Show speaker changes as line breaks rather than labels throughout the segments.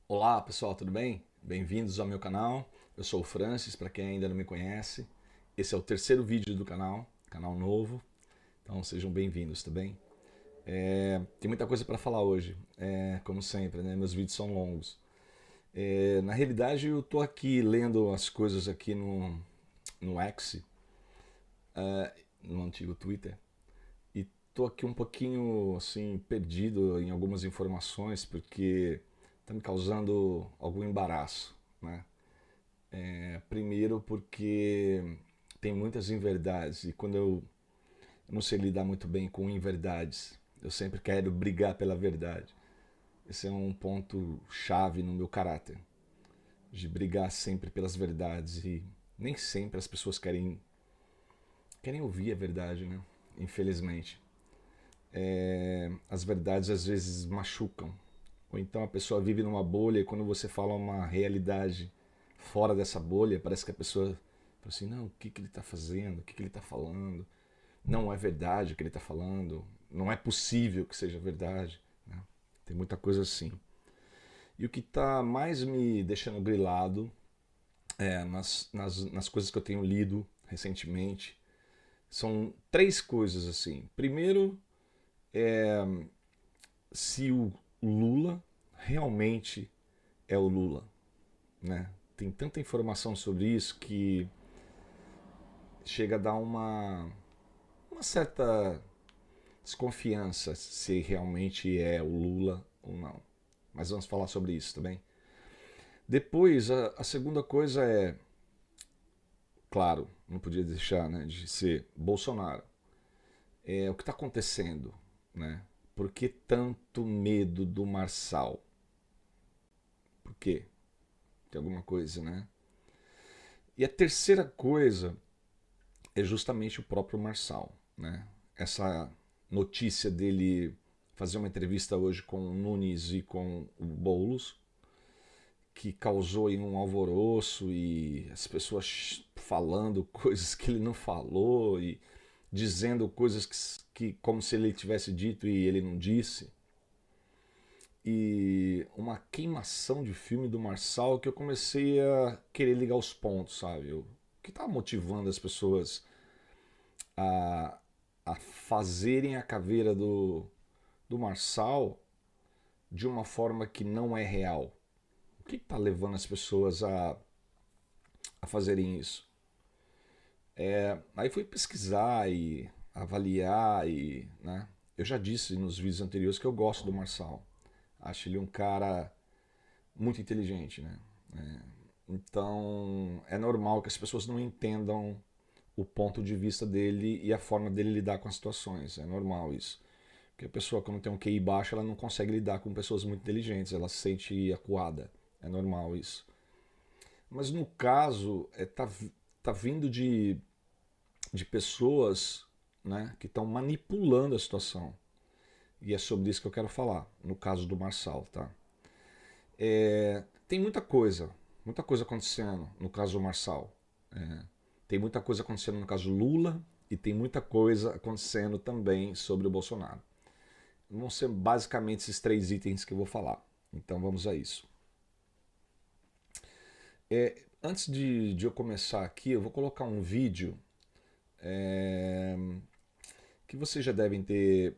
Olá pessoal, tudo bem? Bem-vindos ao meu canal. Eu sou o Francis, para quem ainda não me conhece. Esse é o terceiro vídeo do canal, canal novo. Então sejam bem-vindos, tá bem? Tem muita coisa para falar hoje, como sempre, né? Meus vídeos são longos. Na realidade, eu tô aqui lendo as coisas aqui no X, no antigo Twitter, e tô aqui um pouquinho assim perdido em algumas informações porque tá me causando algum embaraço, né? Primeiro porque tem muitas inverdades e quando eu não sei lidar muito bem com inverdades, eu sempre quero brigar pela verdade. Esse é um ponto chave no meu caráter, de brigar sempre pelas verdades e nem sempre as pessoas querem ouvir a verdade, né? Infelizmente. As verdades às vezes machucam. Ou então a pessoa vive numa bolha e quando você fala uma realidade fora dessa bolha, parece que a pessoa fala assim, não, o que, que ele está fazendo? O que, que ele está falando? Não é verdade o que ele está falando. Não é possível que seja verdade. Né? Tem muita coisa assim. E o que está mais me deixando grilado nas coisas que eu tenho lido recentemente são três coisas assim. Primeiro, se o Lula realmente é o Lula, né? Tem tanta informação sobre isso que chega a dar uma certa desconfiança se realmente é o Lula ou não. Mas vamos falar sobre isso também. Depois, a segunda coisa é, claro, não podia deixar, né, de ser Bolsonaro. É o que está acontecendo, né? Por que tanto medo do Marçal? Por quê? Tem alguma coisa, né? E a terceira coisa é justamente o próprio Marçal, né? Essa notícia dele fazer uma entrevista hoje com o Nunes e com o Boulos, que causou aí um alvoroço e as pessoas falando coisas que ele não falou e dizendo coisas que como se ele tivesse dito e ele não disse. E uma queimação de filme do Marçal que eu comecei a querer ligar os pontos, sabe? O que estava motivando as pessoas a, a fazerem a caveira do Marçal de uma forma que não é real? O que está levando as pessoas a fazerem isso? Aí fui pesquisar e avaliar e, né? Eu já disse nos vídeos anteriores que eu gosto do Marçal. Acho ele um cara muito inteligente, né? Então é normal que as pessoas não entendam o ponto de vista dele e a forma dele lidar com as situações. É normal isso. Porque a pessoa, quando tem um QI baixo, ela não consegue lidar com pessoas muito inteligentes, ela se sente acuada. É normal isso. Mas no caso, tá vindo de pessoas, né, que estão manipulando a situação. E é sobre isso que eu quero falar, no caso do Marçal, tá? Tem muita coisa acontecendo no caso do Marçal. Tem muita coisa acontecendo no caso do Lula e tem muita coisa acontecendo também sobre o Bolsonaro. Vão ser basicamente esses três itens que eu vou falar. Então vamos a isso. Antes de eu começar aqui, eu vou colocar um vídeo é, que vocês já devem ter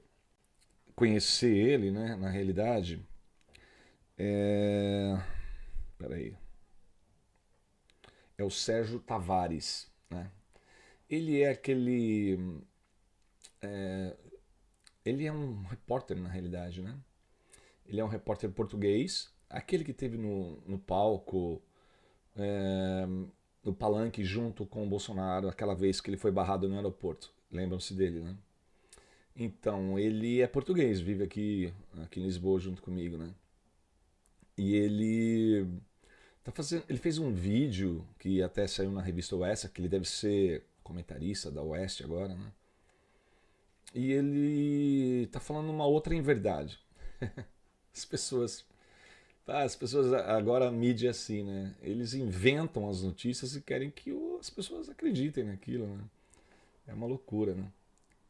conhecer ele, né? Na realidade, é, peraí, é o Sérgio Tavares, né? Ele é aquele, ele é um repórter na realidade, né? Ele é um repórter português, aquele que teve no palco, é, no palanque junto com o Bolsonaro, aquela vez que ele foi barrado no aeroporto. Lembram-se dele, né? Então, ele é português, vive aqui em Lisboa junto comigo, né? E ele fez um vídeo que até saiu na revista Oeste, que ele deve ser comentarista da Oeste agora, né? E ele tá falando uma outra inverdade. As pessoas as pessoas agora a mídia é assim, né? Eles inventam as notícias e querem que as pessoas acreditem naquilo, né? É uma loucura, né?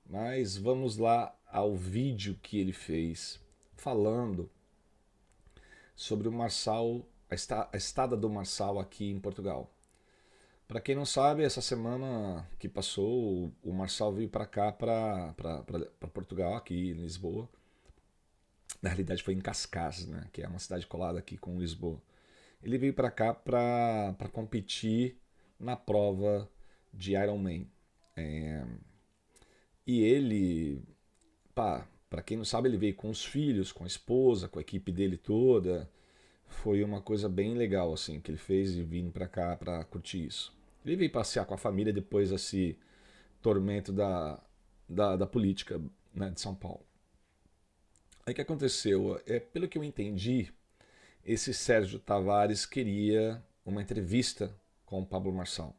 Mas vamos lá ao vídeo que ele fez falando sobre o Marçal, a estada do Marçal aqui em Portugal. Para quem não sabe, essa semana que passou, o Marçal veio para cá, para Portugal, aqui em Lisboa. Na realidade foi em Cascais, né, que é uma cidade colada aqui com Lisboa. Ele veio para cá para competir na prova de Ironman. E ele, pá, para quem não sabe, ele veio com os filhos, com a esposa, com a equipe dele toda. Foi uma coisa bem legal assim que ele fez e vindo para cá para curtir isso. Ele veio passear com a família depois desse tormento da política, né, de São Paulo. Aí o que aconteceu? Pelo que eu entendi, esse Sérgio Tavares queria uma entrevista com o Pablo Marçal.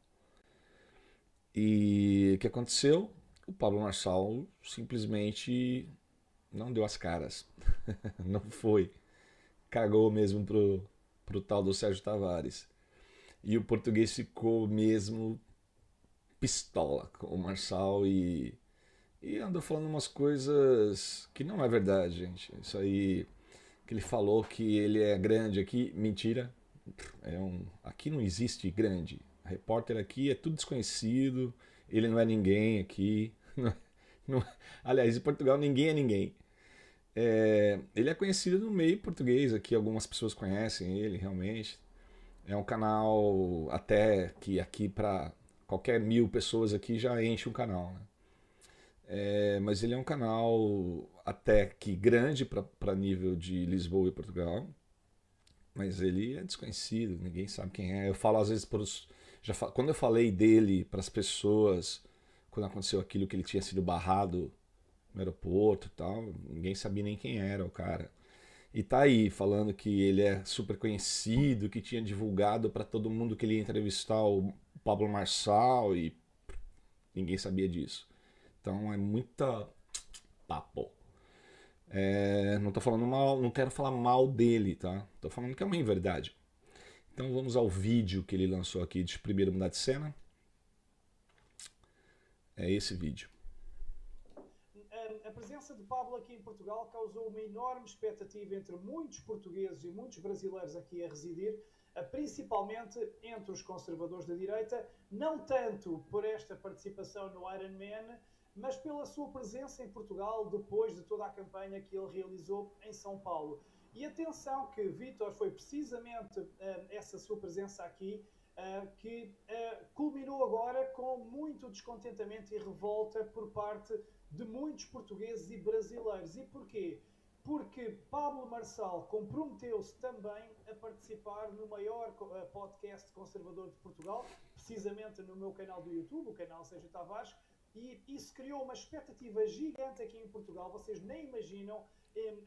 E o que aconteceu? O Pablo Marçal simplesmente não deu as caras. Não foi. Cagou mesmo pro tal do Sérgio Tavares. E o português ficou mesmo pistola com o Marçal e andou falando umas coisas que não é verdade, gente. Isso aí que ele falou que ele é grande aqui, mentira. Aqui não existe grande. Repórter aqui é tudo desconhecido, ele não é ninguém aqui. Aliás, em Portugal ninguém é ninguém. Ele é conhecido no meio português aqui, algumas pessoas conhecem ele realmente. É um canal até que aqui para qualquer 1000 pessoas aqui já enche um canal, né? Mas ele é um canal até que grande para nível de Lisboa e Portugal, mas ele é desconhecido, ninguém sabe quem é. Eu falo às vezes quando eu falei dele para as pessoas, quando aconteceu aquilo que ele tinha sido barrado no aeroporto e tal, ninguém sabia nem quem era o cara. E tá aí falando que ele é super conhecido, que tinha divulgado para todo mundo que ele ia entrevistar o Pablo Marçal e ninguém sabia disso. Então é muita papo. Não tô falando mal, não quero falar mal dele, tá? Tô falando que é uma inverdade. Então vamos ao vídeo que ele lançou aqui de primeiro mudar de cena. É esse vídeo.
A presença de Pablo aqui em Portugal causou uma enorme expectativa entre muitos portugueses e muitos brasileiros aqui a residir, principalmente entre os conservadores da direita, não tanto por esta participação no Ironman, mas pela sua presença em Portugal depois de toda a campanha que ele realizou em São Paulo. E atenção que, Vítor, foi precisamente essa sua presença aqui que culminou agora com muito descontentamento e revolta por parte de muitos portugueses e brasileiros. E porquê? Porque Pablo Marçal comprometeu-se também a participar no maior podcast conservador de Portugal, precisamente no meu canal do YouTube, o canal Sérgio Tavares, e isso criou uma expectativa gigante aqui em Portugal. Vocês nem imaginam,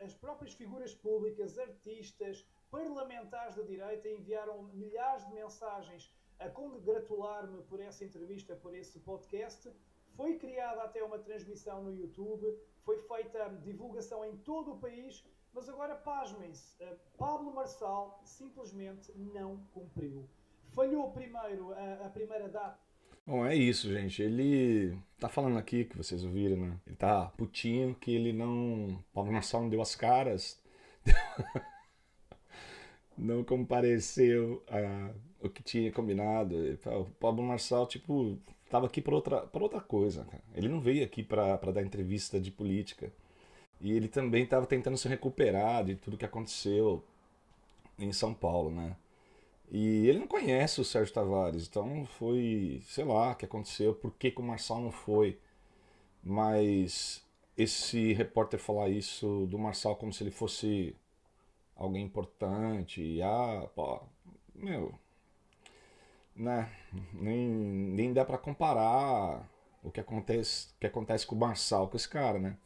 as próprias figuras públicas, artistas, parlamentares da direita enviaram milhares de mensagens a congratular-me por essa entrevista, por esse podcast. Foi criada até uma transmissão no YouTube, foi feita divulgação em todo o país, mas agora pasmem-se, Pablo Marçal simplesmente não cumpriu. Falhou primeiro a primeira data.
Bom, é isso, gente. Ele tá falando aqui, que vocês ouviram, né? Ele tá putinho que ele não. Pablo Marçal não deu as caras, não compareceu o que tinha combinado. O Pablo Marçal, tipo, tava aqui por outra coisa, cara. Ele não veio aqui pra dar entrevista de política. E ele também tava tentando se recuperar de tudo que aconteceu em São Paulo, né? E ele não conhece o Sérgio Tavares, então foi, sei lá, o que aconteceu, por que, que o Marçal não foi. Mas esse repórter falar isso do Marçal como se ele fosse alguém importante, pô, meu, né? Nem dá pra comparar o que acontece com o Marçal com esse cara, né?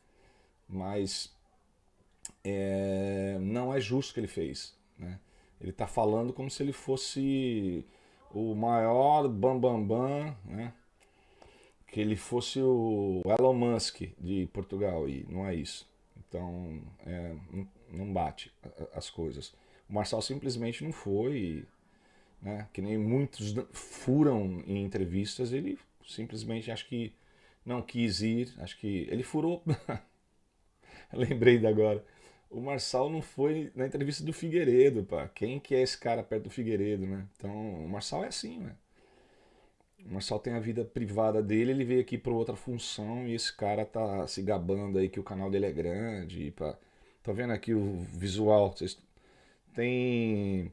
Mas não é justo o que ele fez, né? Ele tá falando como se ele fosse o maior bambambam, né? Que ele fosse o Elon Musk de Portugal, e não é isso. Então, não bate as coisas. O Marçal simplesmente não foi, né? Que nem muitos furam em entrevistas, ele simplesmente acho que não quis ir, acho que ele furou. Lembrei de agora. O Marçal não foi na entrevista do Figueiredo, pá. Quem que é esse cara perto do Figueiredo, né? Então, o Marçal é assim, né? O Marçal tem a vida privada dele, ele veio aqui para outra função e esse cara tá se gabando aí que o canal dele é grande. Pá. Tá vendo aqui o visual? Tem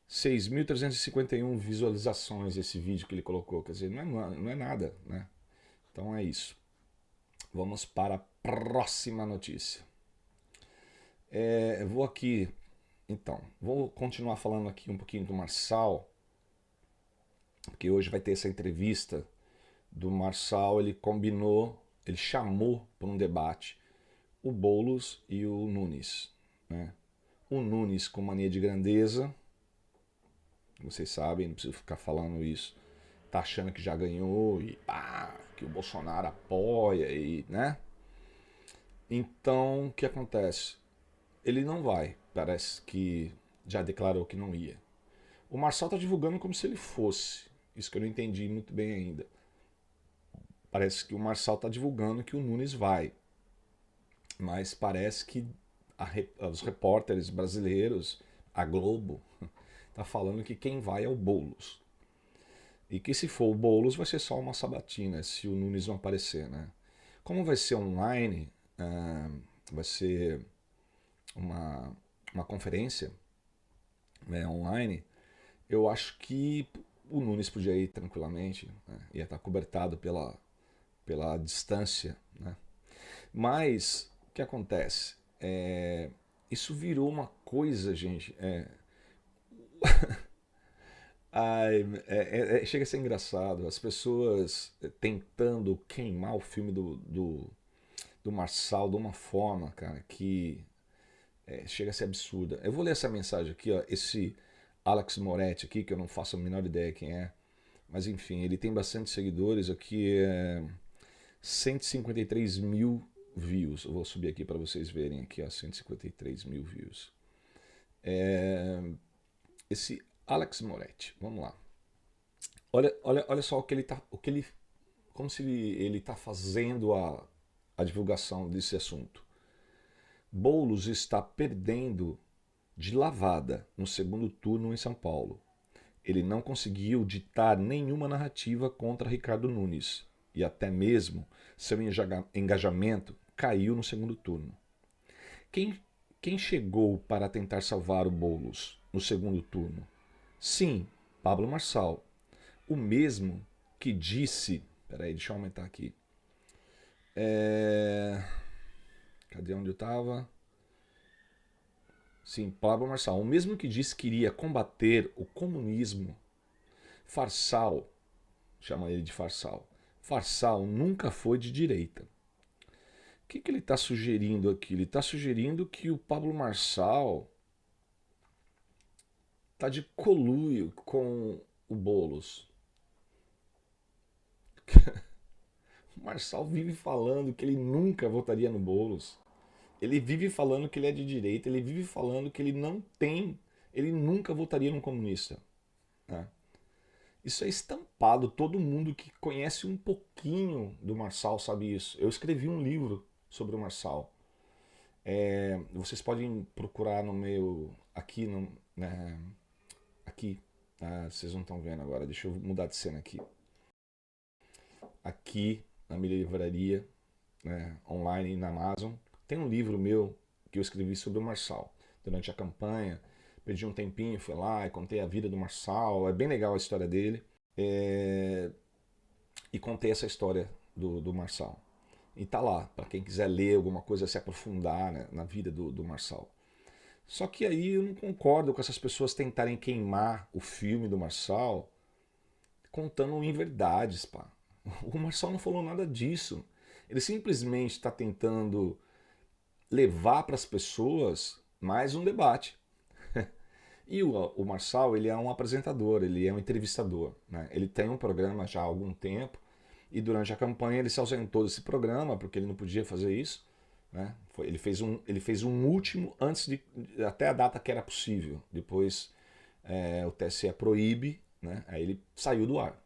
6.351 visualizações esse vídeo que ele colocou. Quer dizer, não é nada, né? Então é isso. Vamos para a próxima notícia. Vou aqui, então, vou continuar falando aqui um pouquinho do Marçal, porque hoje vai ter essa entrevista do Marçal. Ele chamou para um debate o Boulos e o Nunes, né? O Nunes com mania de grandeza, vocês sabem, não preciso ficar falando isso, tá achando que já ganhou e que o Bolsonaro apoia e, né? Então, o que acontece? Ele não vai, parece que já declarou que não ia. O Marçal tá divulgando como se ele fosse, isso que eu não entendi muito bem ainda. Parece que o Marçal tá divulgando que o Nunes vai, mas parece que os repórteres brasileiros, a Globo, tá falando que quem vai é o Boulos. E que se for o Boulos vai ser só uma sabatina, se o Nunes não aparecer, né? Como vai ser online, vai ser uma conferência, né, online, eu acho que o Nunes podia ir tranquilamente, né? Ia estar cobertado pela distância, né? Mas o que acontece? Isso virou uma coisa, gente. Chega a ser engraçado. As pessoas tentando queimar o filme do Marçal de uma forma, cara, que chega a ser absurda. Eu vou ler essa mensagem aqui, ó, esse Alex Moretti aqui, que eu não faço a menor ideia quem é, mas enfim, ele tem bastante seguidores aqui, 153 mil views. Eu vou subir aqui para vocês verem aqui, ó, 153 mil views. Esse Alex Moretti, vamos lá. Olha só como se ele está fazendo a divulgação desse assunto. Boulos está perdendo de lavada no segundo turno em São Paulo. Ele não conseguiu ditar nenhuma narrativa contra Ricardo Nunes e até mesmo seu engajamento caiu no segundo turno. Quem chegou para tentar salvar o Boulos no segundo turno? Sim, Pablo Marçal, o mesmo que disse... Peraí, deixa eu aumentar aqui. Cadê onde eu estava? Sim, Pablo Marçal, o mesmo que disse que iria combater o comunismo. Farsal, chama ele de Farsal. Farsal nunca foi de direita. O que ele está sugerindo aqui? Ele está sugerindo que o Pablo Marçal está de conluio com o Boulos. O Marçal vive falando que ele nunca votaria no Boulos. Ele vive falando que ele é de direita, ele vive falando que ele nunca votaria num comunista, né? Isso é estampado, todo mundo que conhece um pouquinho do Marçal sabe isso. Eu escrevi um livro sobre o Marçal. Vocês podem procurar no meu... Aqui, aqui. Vocês não estão vendo agora, deixa eu mudar de cena aqui. Aqui, na minha livraria, né, online na Amazon, tem um livro meu que eu escrevi sobre o Marçal. Durante a campanha, perdi um tempinho, fui lá e contei a vida do Marçal. É bem legal a história dele. E contei essa história do Marçal. E tá lá, para quem quiser ler alguma coisa, se aprofundar, né, na vida do Marçal. Só que aí eu não concordo com essas pessoas tentarem queimar o filme do Marçal contando inverdades, pá. O Marçal não falou nada disso. Ele simplesmente está tentando levar para as pessoas mais um debate. E o Marçal, ele é um apresentador, ele é um entrevistador, né? Ele tem um programa já há algum tempo e durante a campanha ele se ausentou desse programa porque ele não podia fazer isso, né? Ele fez um último antes até a data que era possível. Depois o TSE proíbe, né? Aí ele saiu do ar.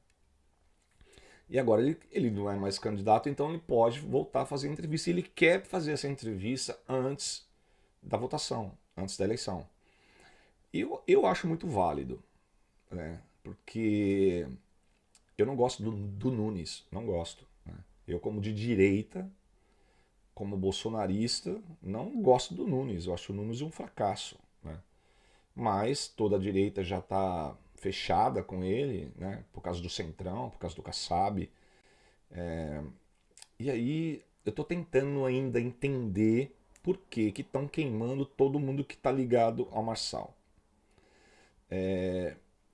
E agora ele não é mais candidato, então ele pode voltar a fazer entrevista. E ele quer fazer essa entrevista antes da votação, antes da eleição. Eu acho muito válido, né? Porque eu não gosto do Nunes, não gosto. Né? Eu, como de direita, como bolsonarista, não gosto do Nunes. Eu acho o Nunes um fracasso. Né? Mas toda a direita já está fechada com ele, né? Por causa do Centrão, por causa do Kassab. E aí eu estou tentando ainda entender por que estão queimando todo mundo que está ligado ao Marçal.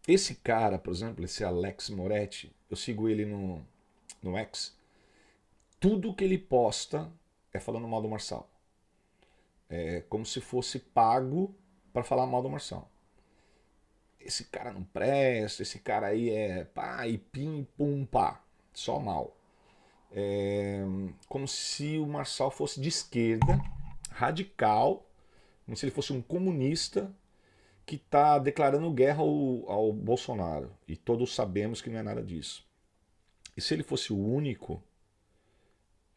Esse cara, por exemplo, esse Alex Moretti, eu sigo ele no X. Tudo que ele posta é falando mal do Marçal. É como se fosse pago para falar mal do Marçal. Esse cara não presta, esse cara aí é pá e pim pum pá, só mal. É como se o Marçal fosse de esquerda, radical, como se ele fosse um comunista que está declarando guerra ao Bolsonaro. E todos sabemos que não é nada disso. E se ele fosse o único,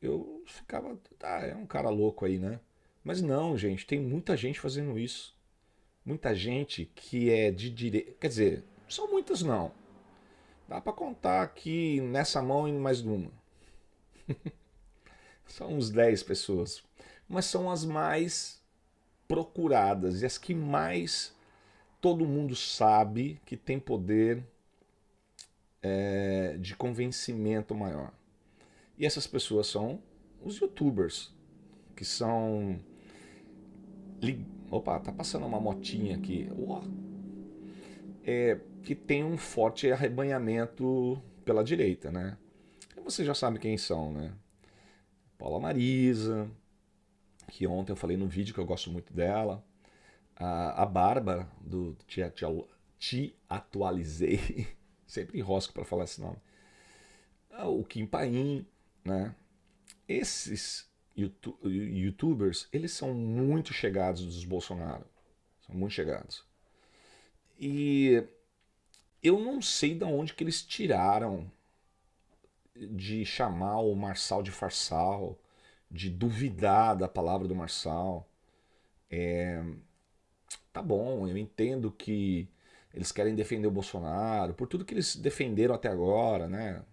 eu ficava, é um cara louco aí, né? Mas não, gente, tem muita gente fazendo isso. Muita gente que é de direita. Quer dizer, são muitas não. Dá pra contar aqui nessa mão e mais uma. São uns 10 pessoas. Mas são as mais procuradas e as que mais todo mundo sabe que tem poder de convencimento maior. E essas pessoas são os youtubers, que são. Opa, tá passando uma motinha aqui. Que tem um forte arrebanhamento pela direita, né? E você já sabe quem são, né? Paula Marisa, que ontem eu falei no vídeo que eu gosto muito dela. A Bárbara, do Te Atualizei. Sempre enrosco para falar esse nome. O Kim Paim, né? Esses youtubers, eles são muito chegados dos Bolsonaro. São muito chegados. E eu não sei de onde que eles tiraram de chamar o Marçal de farsal, de duvidar da palavra do Marçal. Tá bom, eu entendo que eles querem defender o Bolsonaro, por tudo que eles defenderam até agora, né?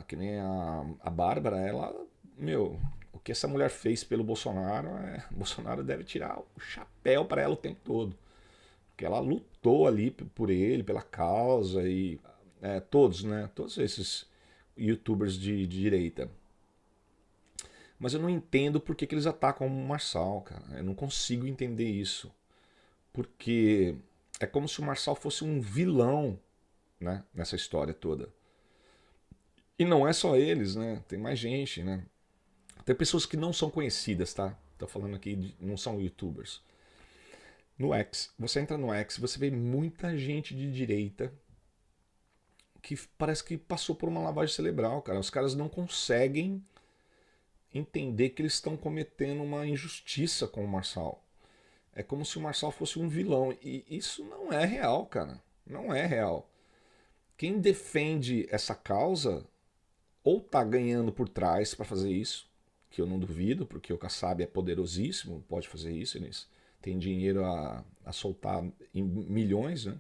Que nem a Bárbara, ela, o que essa mulher fez pelo Bolsonaro, o Bolsonaro deve tirar o chapéu para ela o tempo todo. Porque ela lutou ali por ele, pela causa, e todos, né? Todos esses youtubers de direita. Mas eu não entendo por que eles atacam o Marçal, cara. Eu não consigo entender isso. Porque é como se o Marçal fosse um vilão, né? Nessa história toda. E não é só eles, né? Tem mais gente, né? Tem pessoas que não são conhecidas, tá? Tô falando aqui, não são youtubers. No X, você entra no X, você vê muita gente de direita que parece que passou por uma lavagem cerebral, cara. Os caras não conseguem entender que eles estão cometendo uma injustiça com o Marçal. É como se o Marçal fosse um vilão. E isso não é real, cara. Não é real. Quem defende essa causa ou tá ganhando por trás para fazer isso, que eu não duvido, porque o Kassab é poderosíssimo, pode fazer isso, eles têm dinheiro a soltar em milhões, né?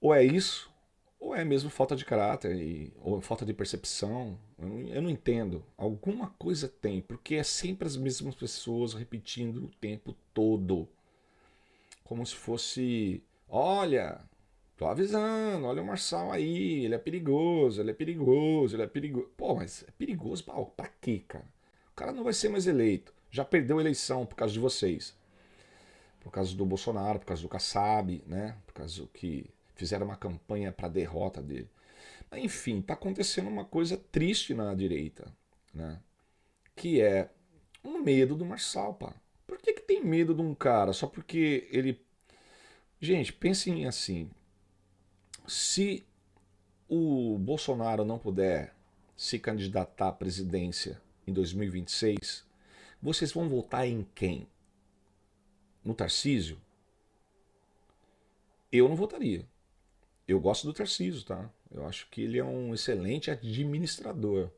Ou é isso, ou é mesmo falta de caráter, ou falta de percepção. Eu não entendo. Alguma coisa tem, porque é sempre as mesmas pessoas repetindo o tempo todo. Como se fosse, olha, tô avisando, olha o Marçal aí, ele é perigoso, ele é perigoso, ele é perigoso. Pô, mas é perigoso pra quê, cara? O cara não vai ser mais eleito. Já perdeu a eleição por causa de vocês. Por causa do Bolsonaro, por causa do Kassab, né? Por causa que fizeram uma campanha para a derrota dele. Enfim, tá acontecendo uma coisa triste na direita, né? Que é um medo do Marçal, pá. Por que tem medo de um cara? Só porque ele... Gente, pensem assim. Se o Bolsonaro não puder se candidatar à presidência em 2026, vocês vão votar em quem? No Tarcísio? Eu não votaria. Eu gosto do Tarcísio, tá? Eu acho que ele é um excelente administrador.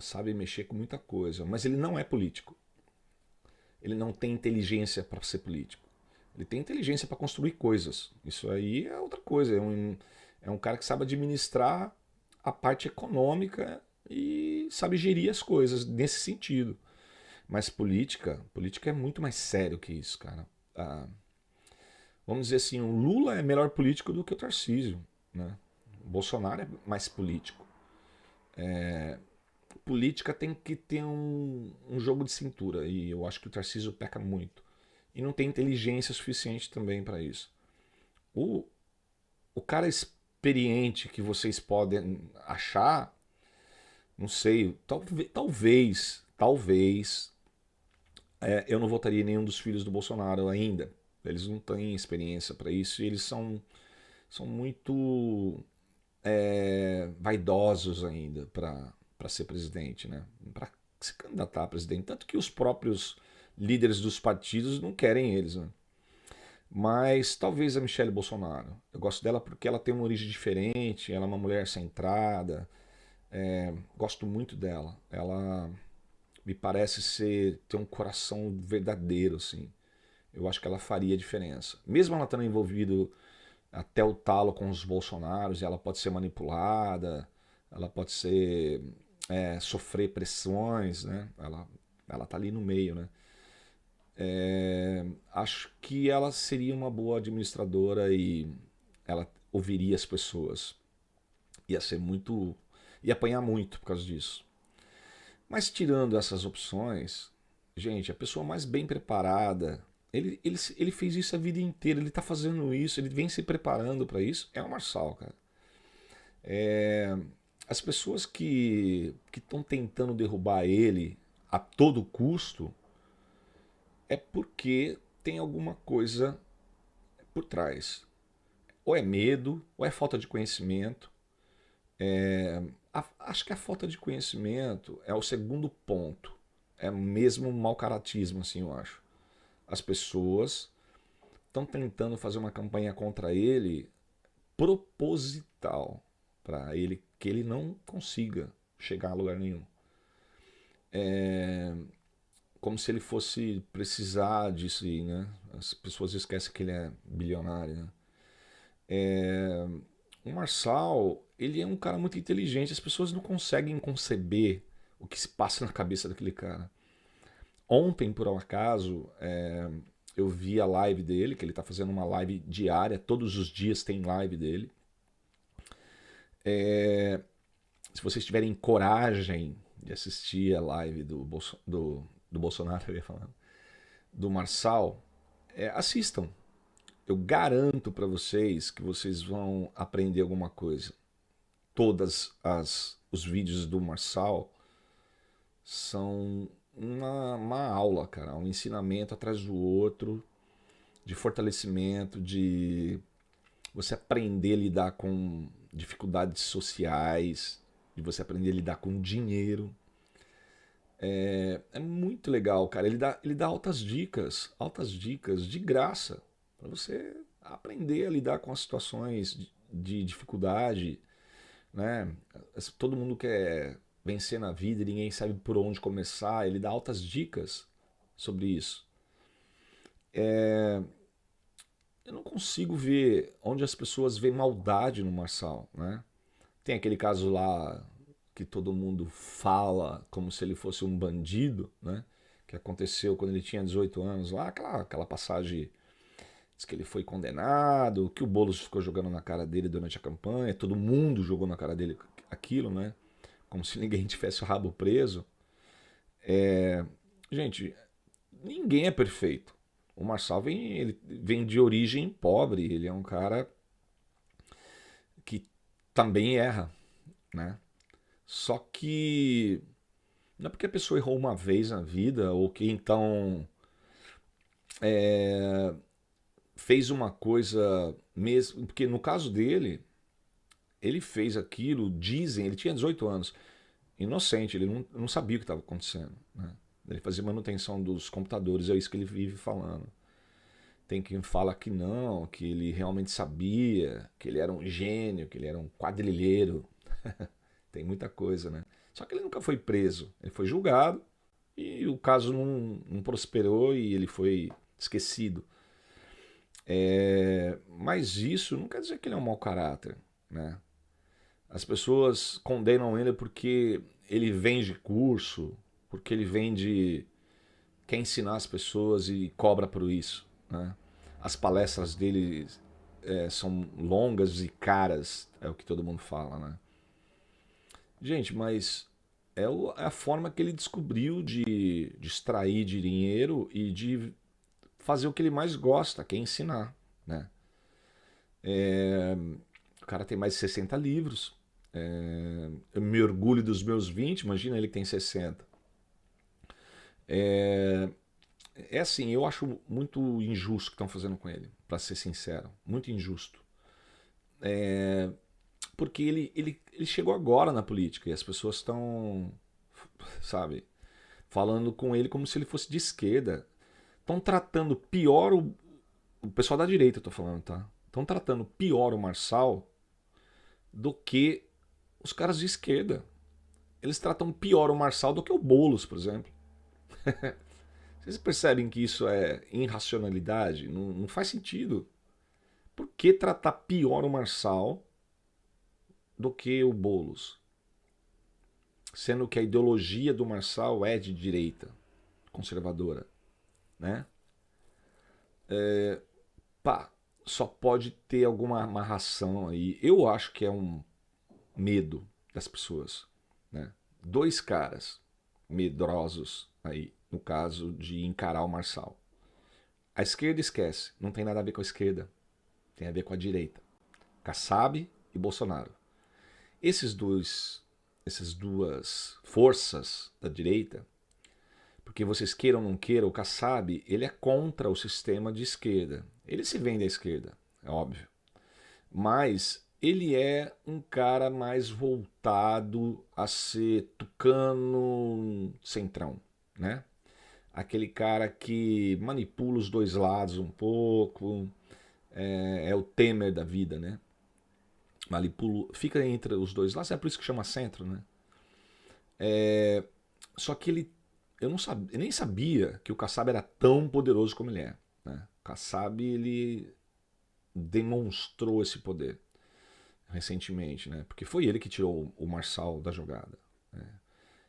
Sabe mexer com muita coisa. Mas ele não é político. ele não tem inteligência para ser político. Ele tem inteligência para construir coisas. Isso aí é outra coisa. É um cara que sabe administrar a parte econômica e sabe gerir as coisas nesse sentido. Mas política é muito mais sério que isso, cara. Ah, vamos dizer assim, o Lula é melhor político do que o Tarcísio, né? O Bolsonaro é mais político. Política tem que ter um jogo de cintura, e eu acho que o Tarcísio peca muito. E não tem inteligência suficiente também para isso. O, o cara experiente que vocês podem achar, não sei, talvez eu não votaria em nenhum dos filhos do Bolsonaro ainda. Eles não têm experiência para isso e eles são muito vaidosos ainda para ser presidente, né? Para se candidatar a presidente. Tanto que os próprios líderes dos partidos não querem eles, né? Mas talvez a Michelle Bolsonaro. Eu gosto dela porque ela tem uma origem diferente, ela é uma mulher centrada. Gosto muito dela. Ela me parece ter um coração verdadeiro, assim. Eu acho que ela faria diferença. Mesmo ela estando envolvido até o talo com os Bolsonaros, ela pode ser manipulada, ela pode sofrer pressões, né? Ela tá ali no meio, né? Acho que ela seria uma boa administradora e ela ouviria as pessoas. Ia apanhar muito por causa disso. Mas tirando essas opções, gente, a pessoa mais bem preparada, ele fez isso a vida inteira, ele tá fazendo isso, ele vem se preparando para isso, é o Marçal, cara. As pessoas que estão tentando derrubar ele a todo custo é porque tem alguma coisa por trás. Ou é medo, ou é falta de conhecimento. Acho que a falta de conhecimento é o segundo ponto. É mesmo um mau caratismo, assim, eu acho. As pessoas estão tentando fazer uma campanha contra ele proposital, para que ele não consiga chegar a lugar nenhum. Como se ele fosse precisar disso aí, né? As pessoas esquecem que ele é bilionário, né? O Marçal, ele é um cara muito inteligente, as pessoas não conseguem conceber o que se passa na cabeça daquele cara. Ontem, por um acaso, eu vi a live dele, que ele está fazendo uma live diária, todos os dias tem live dele. Se vocês tiverem coragem de assistir a live do Bolsonaro, eu ia falar, do Marçal, assistam. Eu garanto para vocês que vocês vão aprender alguma coisa. Os vídeos do Marçal são uma aula, cara, um ensinamento atrás do outro, de fortalecimento, de você aprender a lidar com dificuldades sociais, de você aprender a lidar com dinheiro. É muito legal, cara. Ele dá altas dicas de graça, para você aprender a lidar com as situações de dificuldade, né? Todo mundo quer vencer na vida e ninguém sabe por onde começar. Ele dá altas dicas sobre isso. Eu não consigo ver onde as pessoas veem maldade no Marçal, né? Tem aquele caso lá que todo mundo fala como se ele fosse um bandido, né? Que aconteceu quando ele tinha 18 anos lá, aquela passagem diz que ele foi condenado, que o Boulos ficou jogando na cara dele durante a campanha, todo mundo jogou na cara dele aquilo, né? Como se ninguém tivesse o rabo preso. Gente, ninguém é perfeito. O Marçal ele vem de origem pobre, ele é um cara que também erra, né? Só que não é porque a pessoa errou uma vez na vida ou que então fez uma coisa mesmo, porque no caso dele, ele fez aquilo, dizem, ele tinha 18 anos, inocente, ele não sabia o que estava acontecendo, né? Ele fazia manutenção dos computadores, é isso que ele vive falando. Tem quem fala que não, que ele realmente sabia, que ele era um gênio, que ele era um quadrilheiro. Tem muita coisa, né? Só que ele nunca foi preso. Ele foi julgado, E o caso não prosperou e ele foi esquecido. Mas isso não quer dizer que ele é um mau caráter, né? As pessoas condenam ele porque ele vende curso, porque ele vende, quer ensinar as pessoas e cobra por isso, né? As palestras dele são longas e caras, é o que todo mundo fala, né? Gente, mas é a forma que ele descobriu de extrair dinheiro e de fazer o que ele mais gosta, que é ensinar, né? O cara tem mais de 60 livros. Eu me orgulho dos meus 20, imagina ele que tem 60. É assim, eu acho muito injusto o que estão fazendo com ele, para ser sincero. Muito injusto. Porque ele chegou agora na política e as pessoas estão, sabe, falando com ele como se ele fosse de esquerda. Estão tratando pior o pessoal da direita, eu tô falando, tá? Estão tratando pior o Marçal do que os caras de esquerda. Eles tratam pior o Marçal do que o Boulos, por exemplo. Vocês percebem que isso é irracionalidade? Não faz sentido. Por que tratar pior o Marçal do que o Boulos? Sendo que a ideologia do Marçal é de direita, conservadora, né? Pá, só pode ter alguma amarração aí. Eu acho que é um medo das pessoas, né? Dois caras medrosos aí, no caso de encarar o Marçal. A esquerda esquece, não tem nada a ver com a esquerda, tem a ver com a direita. Kassab e Bolsonaro. Essas duas forças da direita, porque vocês queiram ou não queiram, o Kassab, ele é contra o sistema de esquerda. Ele se vende à esquerda, é óbvio. Mas ele é um cara mais voltado a ser tucano centrão, né? Aquele cara que manipula os dois lados um pouco, é o Temer da vida, né? Manipula, fica entre os dois lados, é por isso que chama centro, né? Só que eu nem sabia que o Kassab era tão poderoso como ele é, né? O Kassab, ele demonstrou esse poder recentemente, né? Porque foi ele que tirou o Marçal da jogada, né?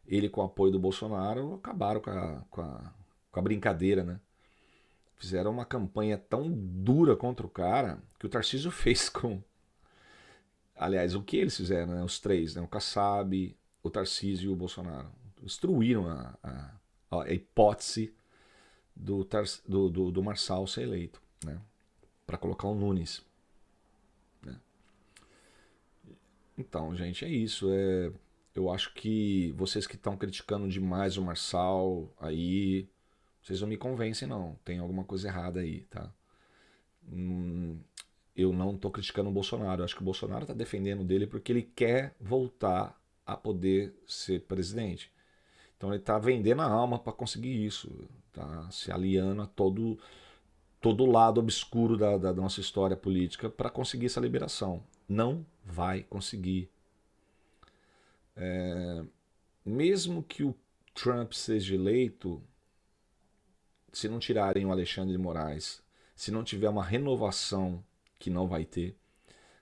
Ele, com o apoio do Bolsonaro, acabaram com a brincadeira, né? Fizeram uma campanha tão dura contra o cara que o Tarcísio fez com... Aliás, o que eles fizeram, né? Os três, né? O Kassab, o Tarcísio e o Bolsonaro. Destruíram a hipótese do Marçal ser eleito, né? Para colocar o Nunes, né? Então, gente, é isso. Eu acho que vocês que estão criticando demais o Marçal aí, vocês não me convencem, não. Tem alguma coisa errada aí, tá? Eu não estou criticando o Bolsonaro. Eu acho que o Bolsonaro está defendendo dele porque ele quer voltar a poder ser presidente. Então ele está vendendo a alma para conseguir isso. Tá se aliando a todo lado obscuro da nossa história política para conseguir essa liberação. Não vai conseguir. Mesmo que o Trump seja eleito, se não tirarem o Alexandre de Moraes, se não tiver uma renovação, que não vai ter,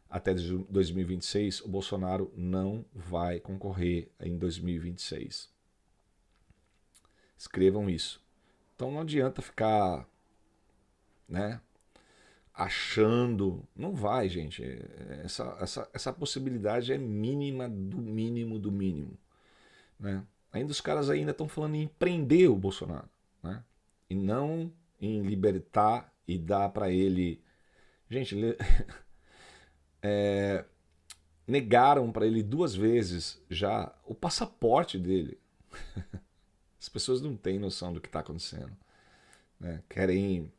até 2026, o Bolsonaro não vai concorrer em 2026. Escrevam isso. Então não adianta ficar, né, achando. Não vai, gente. Essa possibilidade é mínima do mínimo do mínimo, né? Ainda os caras ainda estão falando em prender o Bolsonaro, né? E não em libertar e dar para ele. Gente, negaram para ele 2 vezes já o passaporte dele. As pessoas não têm noção do que está acontecendo, né? Querem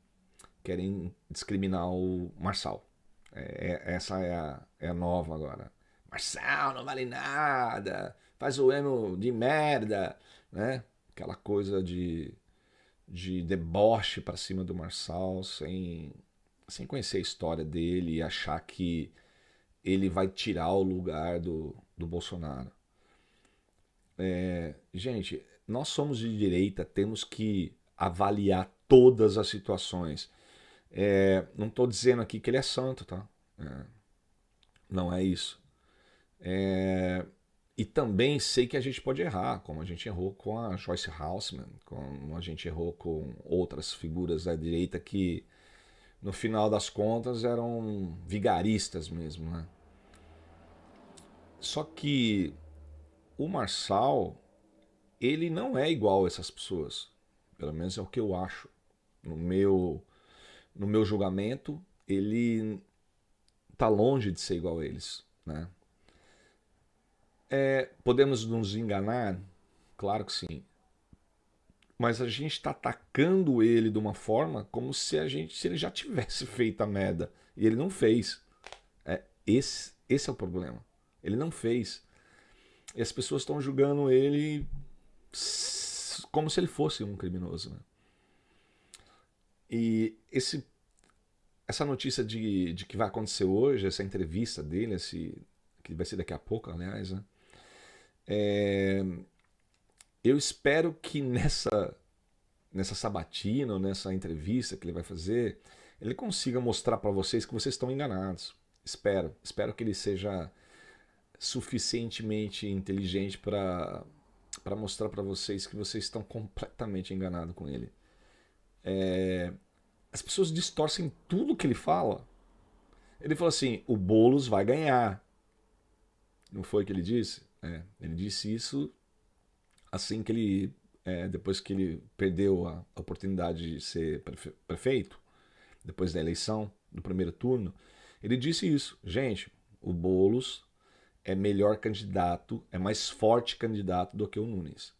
discriminar o Marçal. Essa é a nova agora. Marçal não vale nada, faz o emo de merda, né? Aquela coisa de deboche para cima do Marçal sem conhecer a história dele e achar que ele vai tirar o lugar do Bolsonaro. Gente, nós somos de direita, temos que avaliar todas as situações. Não estou dizendo aqui que ele é santo, tá? Não é isso. E também sei que a gente pode errar, como a gente errou com a Joyce Houseman, como a gente errou com outras figuras da direita que, no final das contas, eram vigaristas mesmo, né? Só que o Marçal, ele não é igual a essas pessoas. Pelo menos é o que eu acho. No meu julgamento, ele está longe de ser igual a eles, né? Podemos nos enganar? Claro que sim. Mas a gente está atacando ele de uma forma como se ele já tivesse feito a merda. E ele não fez. Esse é o problema. Ele não fez. E as pessoas estão julgando ele como se ele fosse um criminoso, né? E essa notícia de que vai acontecer hoje, essa entrevista dele, que vai ser daqui a pouco, aliás, né? Eu espero que nessa sabatina ou nessa entrevista que ele vai fazer, ele consiga mostrar para vocês que vocês estão enganados. Espero que ele seja suficientemente inteligente para mostrar para vocês que vocês estão completamente enganados com ele. As pessoas distorcem tudo que ele fala. Ele falou assim: o Boulos vai ganhar. Não foi o que ele disse? Ele disse isso assim que ele, depois que ele perdeu a oportunidade de ser prefeito, depois da eleição, do primeiro turno, ele disse isso. Gente, o Boulos é melhor candidato, é mais forte candidato do que o Nunes.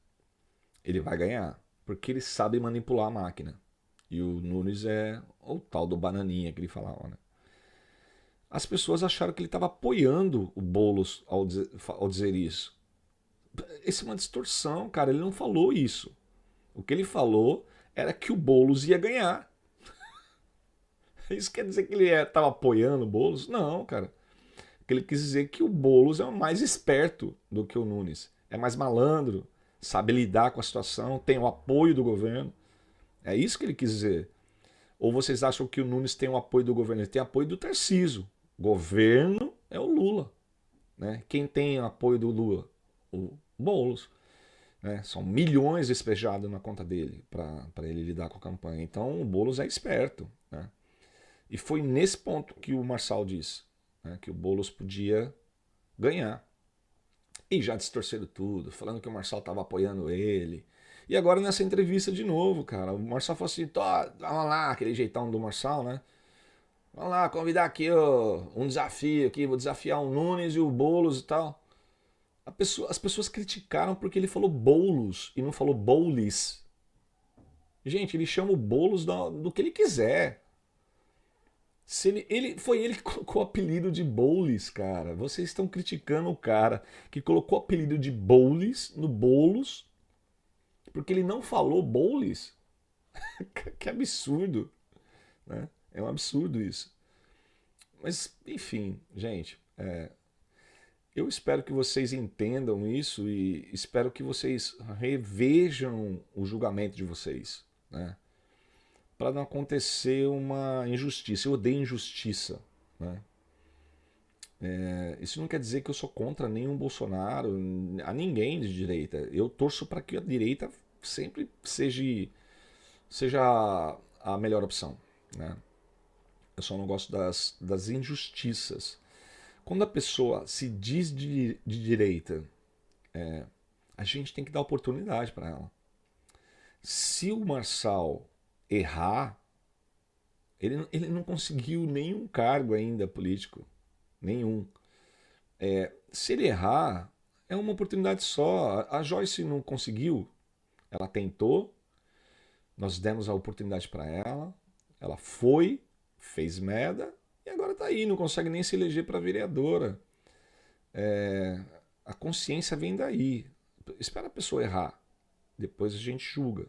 Ele vai ganhar, porque ele sabe manipular a máquina. E o Nunes é o tal do bananinha que ele falava, né? As pessoas acharam que ele estava apoiando o Boulos ao dizer isso. Isso é uma distorção, cara. Ele não falou isso. O que ele falou era que o Boulos ia ganhar. Isso quer dizer que ele estava apoiando o Boulos? Não, cara. Ele quis dizer que o Boulos é mais esperto do que o Nunes. É mais malandro, sabe lidar com a situação, tem o apoio do governo. É isso que ele quis dizer. Ou vocês acham que o Nunes tem o apoio do governo? Ele tem apoio do Tarcísio. Governo é o Lula. Né? Quem tem apoio do Lula? O Boulos. Né? São milhões despejados na conta dele para ele lidar com a campanha. Então o Boulos é esperto. Né? E foi nesse ponto que o Marçal disse, né, que o Boulos podia ganhar. E já distorceram tudo, falando que o Marçal estava apoiando ele. E agora nessa entrevista de novo, cara, o Marçal falou assim: vamos lá, aquele jeitão do Marçal, né? Vamos lá, convidar aqui um desafio aqui, vou desafiar o Nunes e o Boulos e tal. As pessoas criticaram porque ele falou Boulos e não falou Boulis. Gente, ele chama o Boulos do que ele quiser. Foi ele que colocou o apelido de Boulis, cara. Vocês estão criticando o cara que colocou o apelido de Boulis no Boulos porque ele não falou Boulis. Que absurdo, né? É um absurdo isso. Mas, enfim, gente, eu espero que vocês entendam isso e espero que vocês revejam o julgamento de vocês, né? Para não acontecer uma injustiça. Eu odeio injustiça, né? Isso não quer dizer que eu sou contra nenhum Bolsonaro, a ninguém de direita. Eu torço para que a direita sempre seja a melhor opção, né? Eu só não gosto das injustiças. Quando a pessoa se diz de direita, a gente tem que dar oportunidade para ela. Se o Marçal errar, ele não conseguiu nenhum cargo ainda político. Nenhum. Se ele errar, é uma oportunidade só. A Joyce não conseguiu. Ela tentou, nós demos a oportunidade para ela, ela foi, fez merda e agora tá aí, não consegue nem se eleger para vereadora. A consciência vem daí. Espera a pessoa errar, depois a gente julga.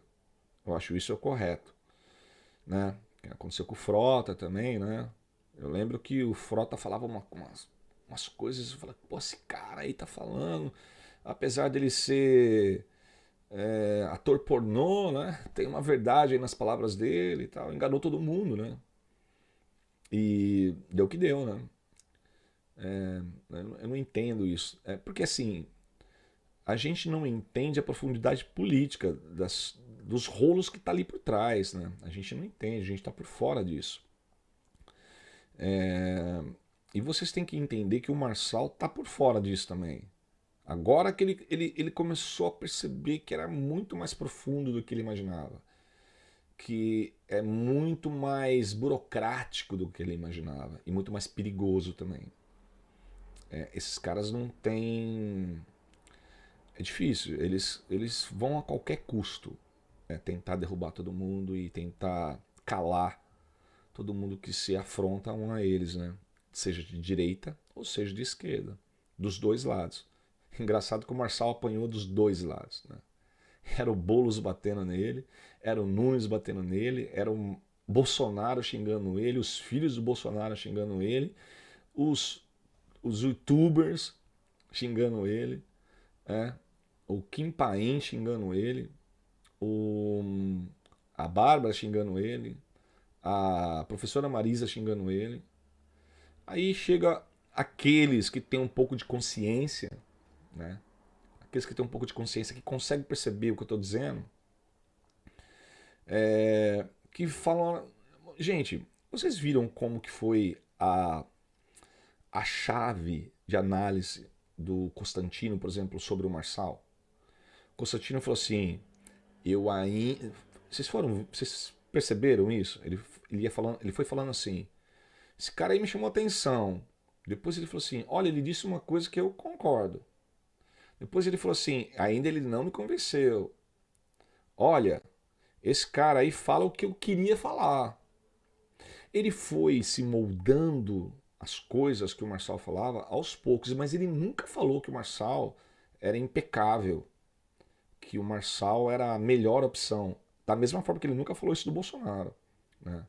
Eu acho isso o correto, né? Aconteceu com o Frota também, né? Eu lembro que o Frota falava umas coisas, eu falava, pô, esse cara aí tá falando, apesar dele ser ator pornô, né? Tem uma verdade aí nas palavras dele e tal. Enganou todo mundo, né? E deu o que deu, né? Eu não entendo isso. Porque assim, a gente não entende a profundidade política dos rolos que tá ali por trás, né? A gente não entende, a gente tá por fora disso. E vocês têm que entender que o Marçal tá por fora disso também. Agora que ele começou a perceber que era muito mais profundo do que ele imaginava. Que é muito mais burocrático do que ele imaginava. E muito mais perigoso também. Esses caras não têm. É difícil. Eles vão a qualquer custo tentar derrubar todo mundo e tentar calar todo mundo que se afronta um a eles, né? Seja de direita ou seja de esquerda. Dos dois lados. Engraçado que o Marçal apanhou dos dois lados, né? Era o Boulos batendo nele, era o Nunes batendo nele, era o Bolsonaro xingando ele, os filhos do Bolsonaro xingando ele, os youtubers xingando ele, o Kim Paim xingando ele, a Bárbara xingando ele, a professora Marisa xingando ele. Aí chega aqueles que têm um pouco de consciência, né? Aqueles que têm um pouco de consciência, que conseguem perceber o que eu estou dizendo, que falam... Gente, vocês viram como que foi a chave de análise do Constantino, por exemplo, sobre o Marçal? Constantino falou assim, eu ainda... Vocês perceberam isso? Ele foi falando assim, esse cara aí me chamou a atenção. Depois ele falou assim, olha, ele disse uma coisa que eu concordo. Depois ele falou assim, ainda ele não me convenceu. Olha, esse cara aí fala o que eu queria falar. Ele foi se moldando as coisas que o Marçal falava aos poucos, mas ele nunca falou que o Marçal era impecável, que o Marçal era a melhor opção. Da mesma forma que ele nunca falou isso do Bolsonaro, né?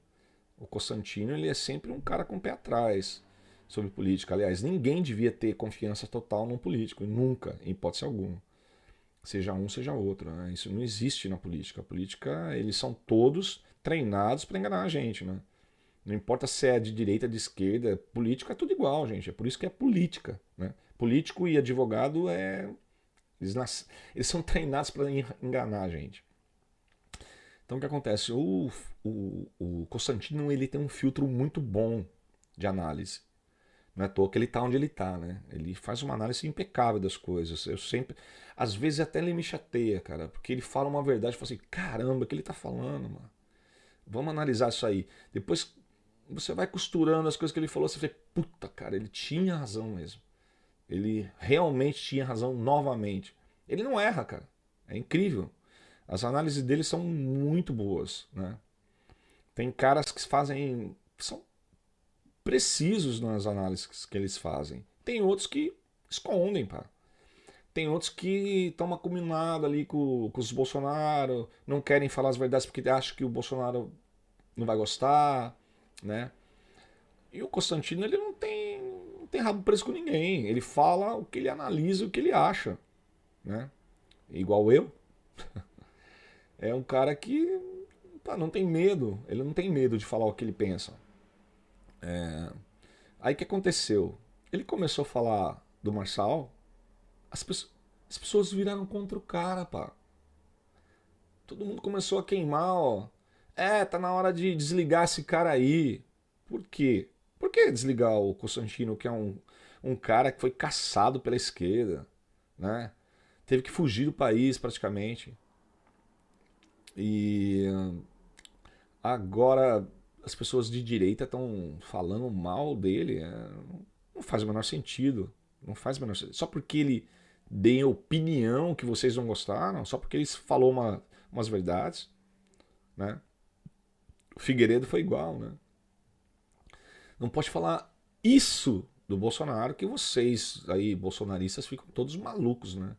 O Constantino ele é sempre um cara com o pé atrás sobre política. Aliás, ninguém devia ter confiança total num político, nunca, em hipótese alguma. Seja um, seja outro, né? Isso não existe na política. A política, eles são todos treinados para enganar a gente, né? Não importa se é de direita, de esquerda, político é tudo igual, gente. É por isso que é política, né? Político e advogado eles são treinados para enganar a gente. Então o que acontece? O Constantino ele tem um filtro muito bom de análise. Não é à toa que ele está onde ele está, né? Ele faz uma análise impecável das coisas. Eu sempre. Às vezes até ele me chateia, cara, porque ele fala uma verdade e fala assim: caramba, o que ele está falando, mano? Vamos analisar isso aí. Depois você vai costurando as coisas que ele falou, você fala, puta, cara, ele tinha razão mesmo. Ele realmente tinha razão novamente. Ele não erra, cara. É incrível. As análises dele são muito boas, né? Tem caras que são precisos nas análises que eles fazem. Tem outros que escondem, pá. Tem outros que estão acuminados ali com os Bolsonaro, não querem falar as verdades porque acham que o Bolsonaro não vai gostar, né? E o Constantino, ele não tem rabo preso com ninguém. Ele fala o que ele analisa, o que ele acha, né? Igual eu. É um cara que não tem medo. Ele não tem medo de falar o que ele pensa. Aí o que aconteceu? Ele começou a falar do Marçal, as pessoas viraram contra o cara, pá. Todo mundo começou a queimar, ó. Tá na hora de desligar esse cara aí. Por quê? Por que desligar o Constantino, que é um cara que foi caçado pela esquerda, né? Teve que fugir do país praticamente. E agora as pessoas de direita estão falando mal dele. Não faz o menor sentido. Não faz o menor sentido. Só porque ele dê opinião que vocês não gostaram, só porque ele falou umas verdades, né? O Figueiredo foi igual, né? Não pode falar isso do Bolsonaro que vocês aí, bolsonaristas, ficam todos malucos, né?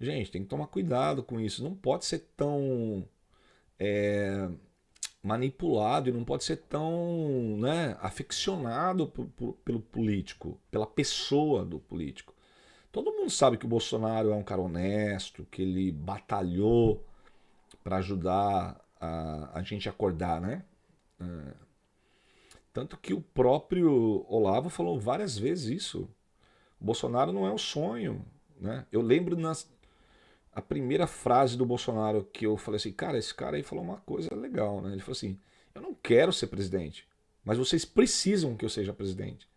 Gente, tem que tomar cuidado com isso. Não pode ser tão manipulado e não pode ser tão, né, aficionado pelo político, pela pessoa do político. Todo mundo sabe que o Bolsonaro é um cara honesto, que ele batalhou para ajudar a gente a acordar, né? Tanto que o próprio Olavo falou várias vezes isso. O Bolsonaro não é um sonho, né? Eu lembro a primeira frase do Bolsonaro que eu falei assim, cara, esse cara aí falou uma coisa legal, né? Ele falou assim, eu não quero ser presidente, mas vocês precisam que eu seja presidente.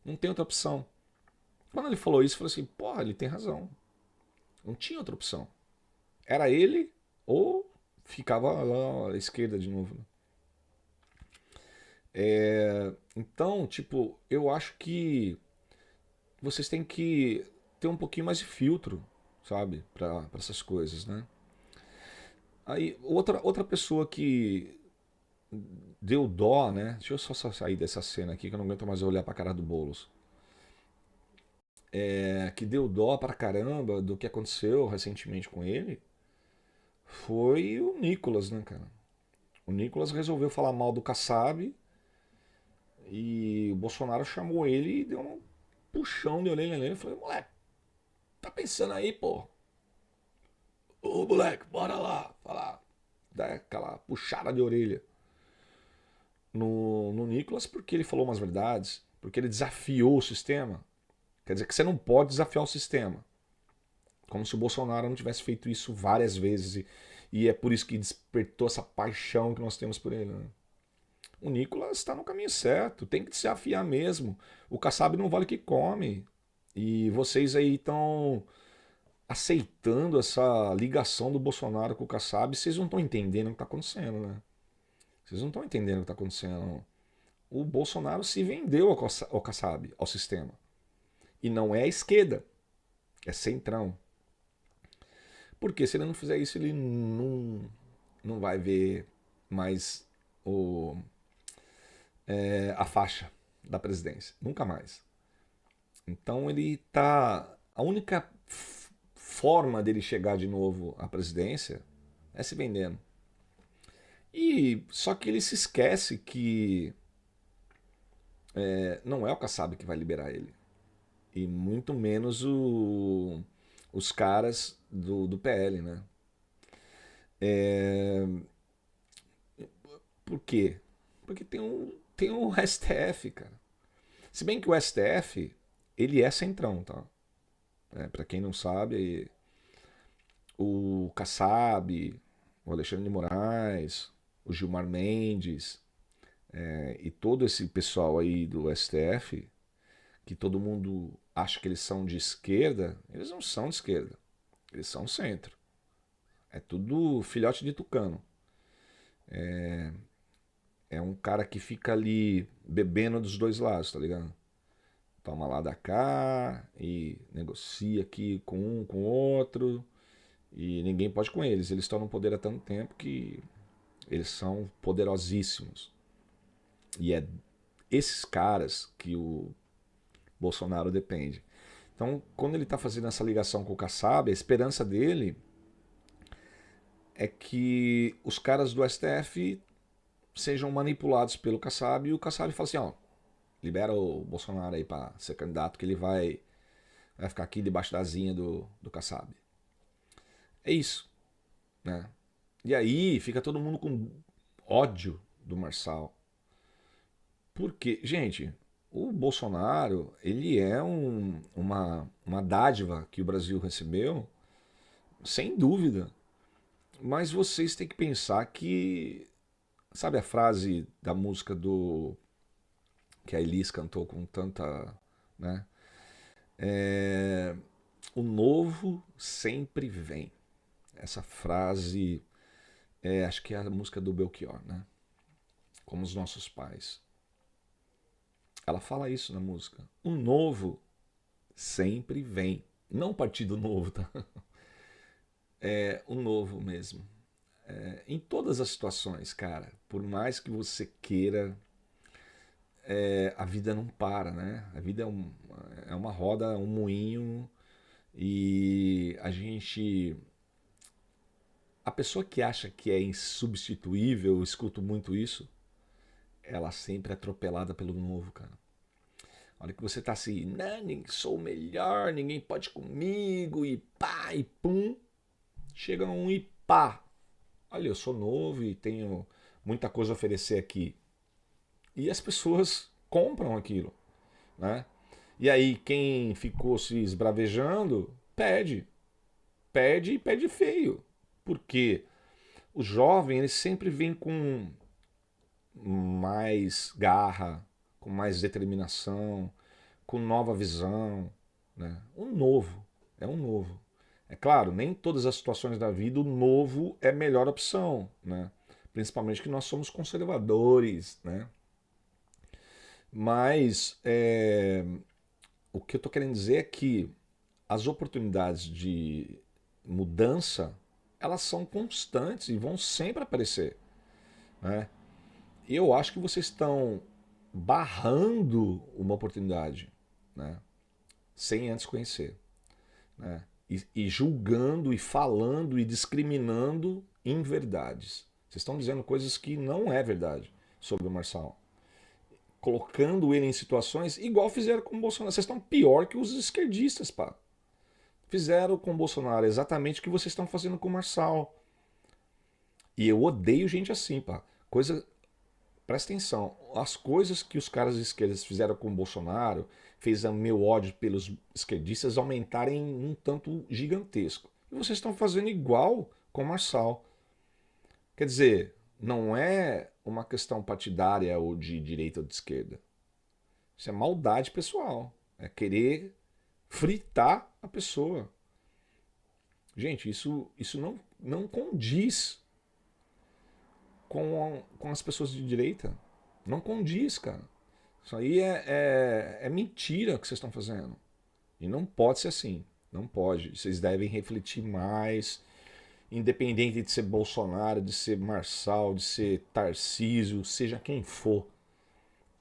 Não tem outra opção. Quando ele falou isso, eu falei assim, porra, ele tem razão. Não tinha outra opção. Era ele ou ficava lá à esquerda de novo. Né? Então, tipo, eu acho que vocês têm que ter um pouquinho mais de filtro, sabe, para essas coisas, né? Aí, outra pessoa que deu dó, né? Deixa eu só sair dessa cena aqui que eu não aguento mais olhar pra cara do Boulos. Que deu dó pra caramba do que aconteceu recentemente com ele foi o Nicolas, né, cara? O Nicolas resolveu falar mal do Kassab e o Bolsonaro chamou ele e deu um puxão de orelha nele. Eu falei, moleque, tá pensando aí, pô? Ô, moleque, bora lá, falar. Dá aquela puxada de orelha no Nicolas porque ele falou umas verdades, porque ele desafiou o sistema. Quer dizer que você não pode desafiar o sistema. Como se o Bolsonaro não tivesse feito isso várias vezes e é por isso que despertou essa paixão que nós temos por ele. Né? O Nicolas está no caminho certo, tem que desafiar mesmo. O Kassab não vale o que come. E vocês aí estão aceitando essa ligação do Bolsonaro com o Kassab, vocês não estão entendendo o que está acontecendo, né? Vocês não estão entendendo o que está acontecendo. O Bolsonaro se vendeu ao Kassab, ao sistema. E não é a esquerda, é centrão. Porque se ele não fizer isso, ele não vai ver mais a faixa da presidência. Nunca mais. Então ele tá. A única forma dele chegar de novo à presidência é se vendendo. E só que ele se esquece que não é o Kassab que vai liberar ele. E muito menos os caras do PL, né? Por quê? Porque tem um STF, cara. Se bem que o STF, ele é centrão, tá? Pra quem não sabe, o Kassab, o Alexandre de Moraes, o Gilmar Mendes e todo esse pessoal aí do STF, que todo mundo acha que eles são de esquerda, eles não são de esquerda. Eles são centro. É tudo filhote de tucano. É um cara que fica ali bebendo dos dois lados, tá ligado? Toma lá da cá e negocia aqui com um, com o outro. E ninguém pode com eles. Eles estão no poder há tanto tempo que eles são poderosíssimos. E é esses caras que o Bolsonaro depende. Então, quando ele está fazendo essa ligação com o Kassab, a esperança dele é que os caras do STF sejam manipulados pelo Kassab e o Kassab fala assim, ó, libera o Bolsonaro aí para ser candidato que ele vai ficar aqui debaixo da asinha do Kassab. É isso, né? E aí fica todo mundo com ódio do Marçal. Porque, gente, o Bolsonaro, ele é uma dádiva que o Brasil recebeu, sem dúvida. Mas vocês têm que pensar que, sabe a frase da música do que a Elis cantou com tanta, né? O novo sempre vem. Essa frase, acho que é a música do Belchior, né? Como os nossos pais. Ela fala isso na música. O novo sempre vem. Não Partido Novo, tá? É o novo mesmo. Em todas as situações, cara. Por mais que você queira, a vida não para, né? A vida é uma roda, um moinho. E a gente. A pessoa que acha que é insubstituível, eu escuto muito isso, ela sempre é atropelada pelo novo, cara. A hora que você tá assim, não, sou o melhor, ninguém pode comigo, e pá, e pum, chega um e pá. Olha, eu sou novo e tenho muita coisa a oferecer aqui. E as pessoas compram aquilo, né? E aí quem ficou se esbravejando, perde. Perde e perde feio. Porque o jovem, ele sempre vem com mais garra, com mais determinação, com nova visão, né? Um novo, é um novo. É claro, nem todas as situações da vida o novo é a melhor opção, né? Principalmente que nós somos conservadores, né? Mas o que eu estou querendo dizer é que as oportunidades de mudança, elas são constantes e vão sempre aparecer, né? Eu acho que vocês estão barrando uma oportunidade, né? Sem antes conhecer, né? E julgando e falando e discriminando inverdades. Vocês estão dizendo coisas que não é verdade sobre o Marçal. Colocando ele em situações igual fizeram com o Bolsonaro. Vocês estão pior que os esquerdistas, pá. Fizeram com o Bolsonaro exatamente o que vocês estão fazendo com o Marçal. E eu odeio gente assim, pá. Coisa. Presta atenção, as coisas que os caras de esquerda fizeram com o Bolsonaro fez o meu ódio pelos esquerdistas aumentarem um tanto gigantesco. E vocês estão fazendo igual com o Marçal. Quer dizer, não é uma questão partidária ou de direita ou de esquerda. Isso é maldade pessoal. É querer fritar a pessoa. Gente, isso não condiz com as pessoas de direita. Não condiz, cara. Isso aí é mentira que vocês estão fazendo. E não pode ser assim. Não pode. Vocês devem refletir mais. Independente de ser Bolsonaro, de ser Marçal, de ser Tarcísio, seja quem for.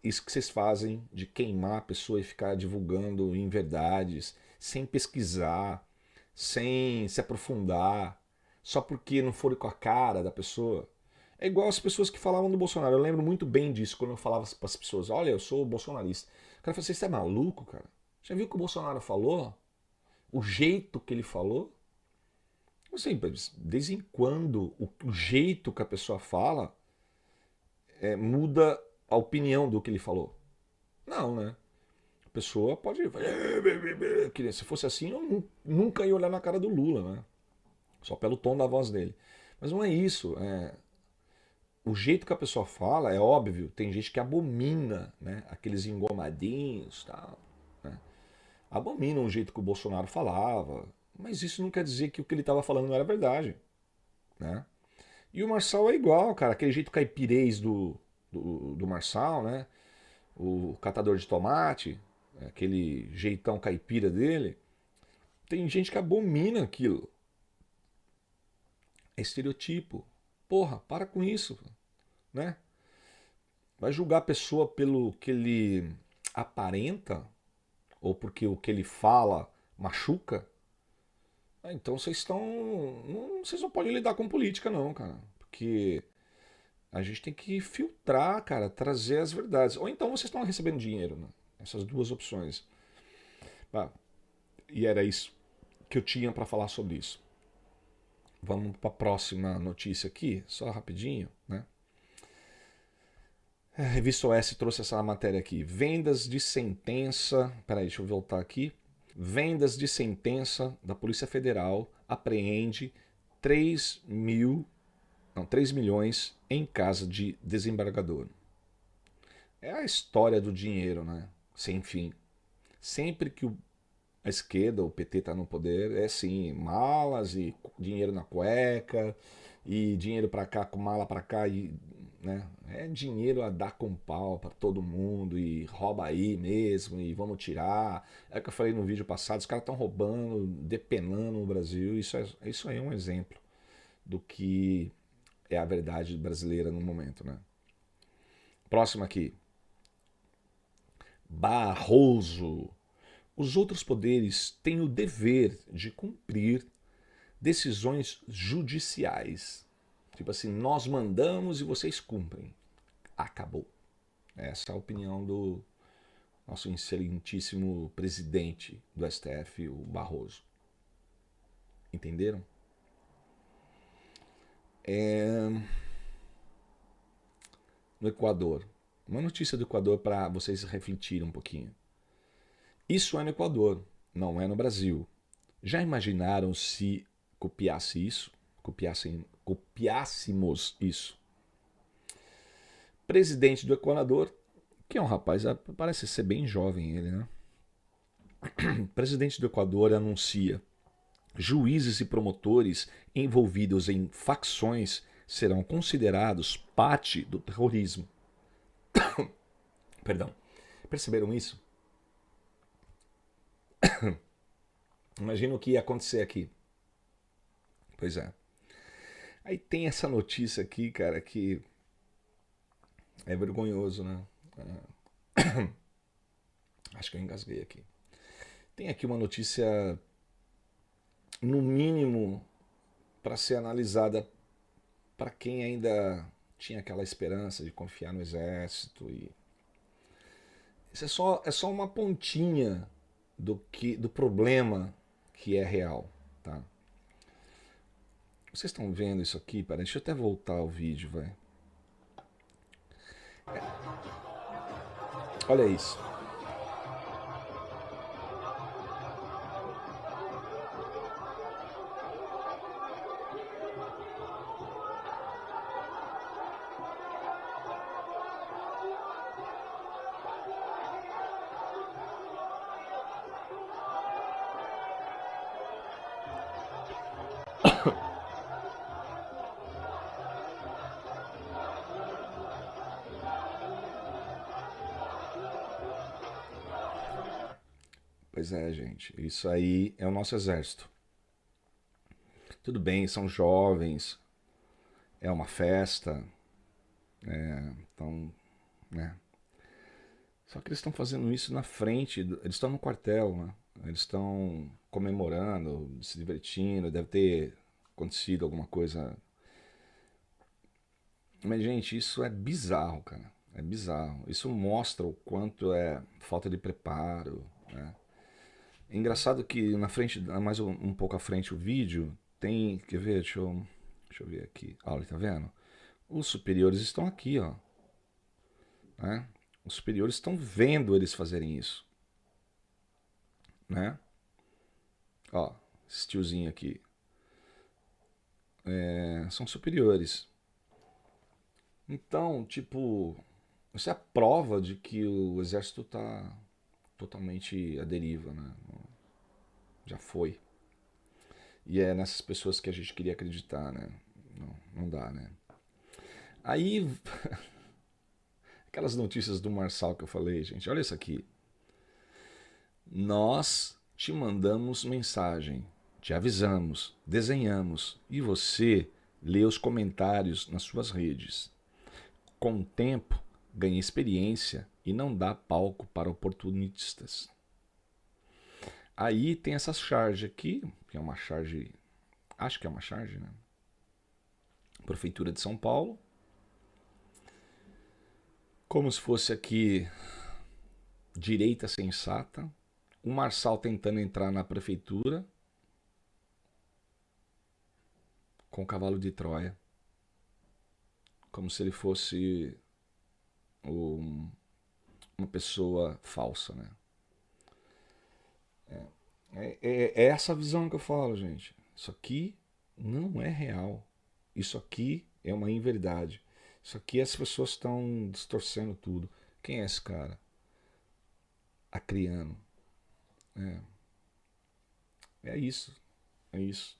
Isso que vocês fazem de queimar a pessoa e ficar divulgando inverdades, sem pesquisar, sem se aprofundar, só porque não foram com a cara da pessoa. É igual as pessoas que falavam do Bolsonaro. Eu lembro muito bem disso quando eu falava para as pessoas: olha, eu sou bolsonarista. O cara falou: você é maluco, cara? Já viu o que o Bolsonaro falou? O jeito que ele falou? Não sei, desde quando o jeito que a pessoa fala muda a opinião do que ele falou? Não, né? A pessoa pode. Se fosse assim, eu nunca ia olhar na cara do Lula, né? Só pelo tom da voz dele. Mas não é isso. O jeito que a pessoa fala é óbvio. Tem gente que abomina, né? Aqueles engomadinhos, tal, né? Abominam o jeito que o Bolsonaro falava. Mas isso não quer dizer que o que ele estava falando não era verdade, né? E o Marçal é igual, cara. Aquele jeito caipirês do Marçal, né? O catador de tomate, aquele jeitão caipira dele. Tem gente que abomina aquilo. É estereotipo. Porra, para com isso, né? Vai julgar a pessoa pelo que ele aparenta ou porque o que ele fala machuca? Então vocês não podem lidar com política não, cara, porque a gente tem que filtrar, cara, trazer as verdades. Ou então vocês estão recebendo dinheiro, né? Essas duas opções. E era isso que eu tinha para falar sobre isso. Vamos para a próxima notícia aqui, só rapidinho, né? A Revista OS trouxe essa matéria aqui. Vendas de sentença. Peraí, deixa eu voltar aqui. Vendas de sentença da Polícia Federal apreende 3 milhões em casa de desembargador. É a história do dinheiro, né? Sem fim. Sempre que a esquerda, o PT está no poder, é assim, malas e dinheiro na cueca, e dinheiro para cá, com mala para cá, e, né? É dinheiro a dar com pau para todo mundo, e rouba aí mesmo, e vamos tirar. É o que eu falei no vídeo passado, os caras estão roubando, depenando o Brasil, isso aí é um exemplo do que é a verdade brasileira no momento, né? Próximo aqui. Barroso. Os outros poderes têm o dever de cumprir decisões judiciais. Tipo assim, nós mandamos e vocês cumprem. Acabou. Essa é a opinião do nosso excelentíssimo presidente do STF, o Barroso. Entenderam? No Equador. Uma notícia do Equador para vocês refletirem um pouquinho. Isso é no Equador, não é no Brasil. Já imaginaram se copiássemos isso? Presidente do Equador, que é um rapaz, parece ser bem jovem ele, né? Presidente do Equador anuncia: juízes e promotores envolvidos em facções serão considerados parte do terrorismo. Perdão. Perceberam isso? Imagina o que ia acontecer aqui. Pois é. Aí tem essa notícia aqui, cara, que é vergonhoso, né? Acho que eu engasguei aqui. Tem aqui uma notícia, no mínimo, para ser analisada para quem ainda tinha aquela esperança de confiar no exército. E isso é só uma pontinha do problema que é real, tá? Vocês estão vendo isso aqui? Peraí, deixa eu até voltar ao vídeo, vai. Olha isso. Pois é, gente. Isso aí é o nosso exército. Tudo bem, são jovens, é uma festa, então, né? Só que eles estão fazendo isso na frente, eles estão no quartel, né? Eles estão comemorando, se divertindo, deve ter acontecido alguma coisa. Mas, gente, isso é bizarro, cara. É bizarro. Isso mostra o quanto é falta de preparo, né? É engraçado que na frente, mais um pouco à frente o vídeo, tem, quer ver? Deixa eu ver aqui. Olha, tá vendo? Os superiores estão aqui, ó. Né? Os superiores estão vendo eles fazerem isso. Né? Ó, esse tiozinho aqui. São superiores. Então, tipo, isso é a prova de que o exército tá totalmente à deriva, né? Já foi. E é nessas pessoas que a gente queria acreditar, né? Não dá, né? Aí, aquelas notícias do Marçal que eu falei, gente, olha isso aqui. Nós te mandamos mensagem, te avisamos, desenhamos, e você lê os comentários nas suas redes. Com o tempo, ganha experiência e não dá palco para oportunistas. Aí tem essa charge aqui, que é uma charge, acho que é uma charge, né? Prefeitura de São Paulo. Como se fosse aqui direita sensata. O Marçal tentando entrar na prefeitura com o cavalo de Troia. Como se ele fosse uma pessoa falsa, né? É essa visão que eu falo, gente. Isso aqui não é real. Isso aqui é uma inverdade. Isso aqui as pessoas estão distorcendo tudo. Quem é esse cara? Acriano. É isso. É isso.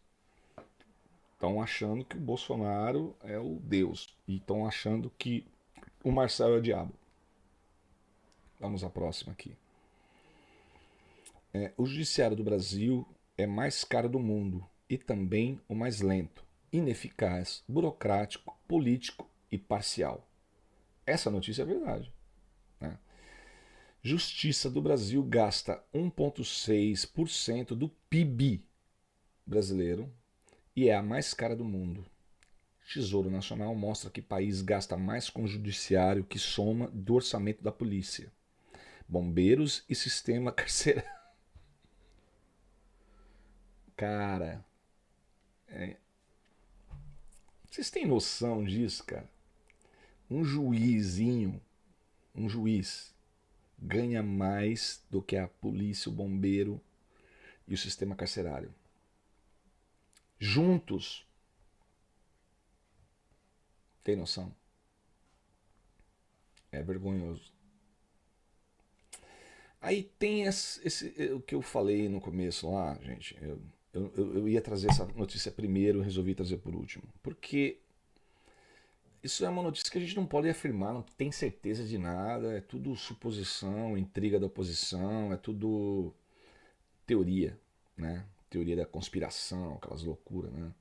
Estão achando que o Bolsonaro é o Deus. E estão achando que o Marcelo é o diabo. Vamos à próxima aqui. O judiciário do Brasil é mais caro do mundo e também o mais lento, ineficaz, burocrático, político e parcial. Essa notícia é verdade. Né? Justiça do Brasil gasta 1,6% do PIB brasileiro e é a mais cara do mundo. Tesouro Nacional mostra que país gasta mais com o judiciário que soma do orçamento da polícia. bombeiros e sistema carcerário. Cara, vocês têm noção disso, cara? Um juizinho, um juiz, ganha mais do que a polícia, o bombeiro e o sistema carcerário. Juntos. Tem noção? É vergonhoso. Aí tem o que eu falei no começo lá, gente. Eu ia trazer essa notícia primeiro, resolvi trazer por último. Porque isso é uma notícia que a gente não pode afirmar, não tem certeza de nada, é tudo suposição, intriga da oposição, é tudo teoria, né? Teoria da conspiração, aquelas loucuras, né?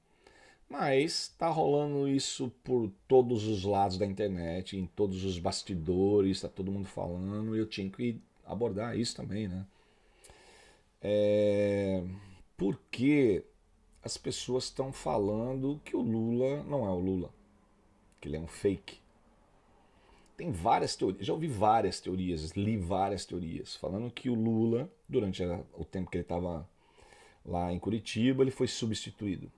Mas tá rolando isso por todos os lados da internet, em todos os bastidores, tá todo mundo falando, e eu tinha que abordar isso também, né? Porque as pessoas estão falando que o Lula não é o Lula, que ele é um fake. Tem várias teorias, já ouvi várias teorias, li várias teorias, falando que o Lula, durante o tempo que ele estava lá em Curitiba, ele foi substituído.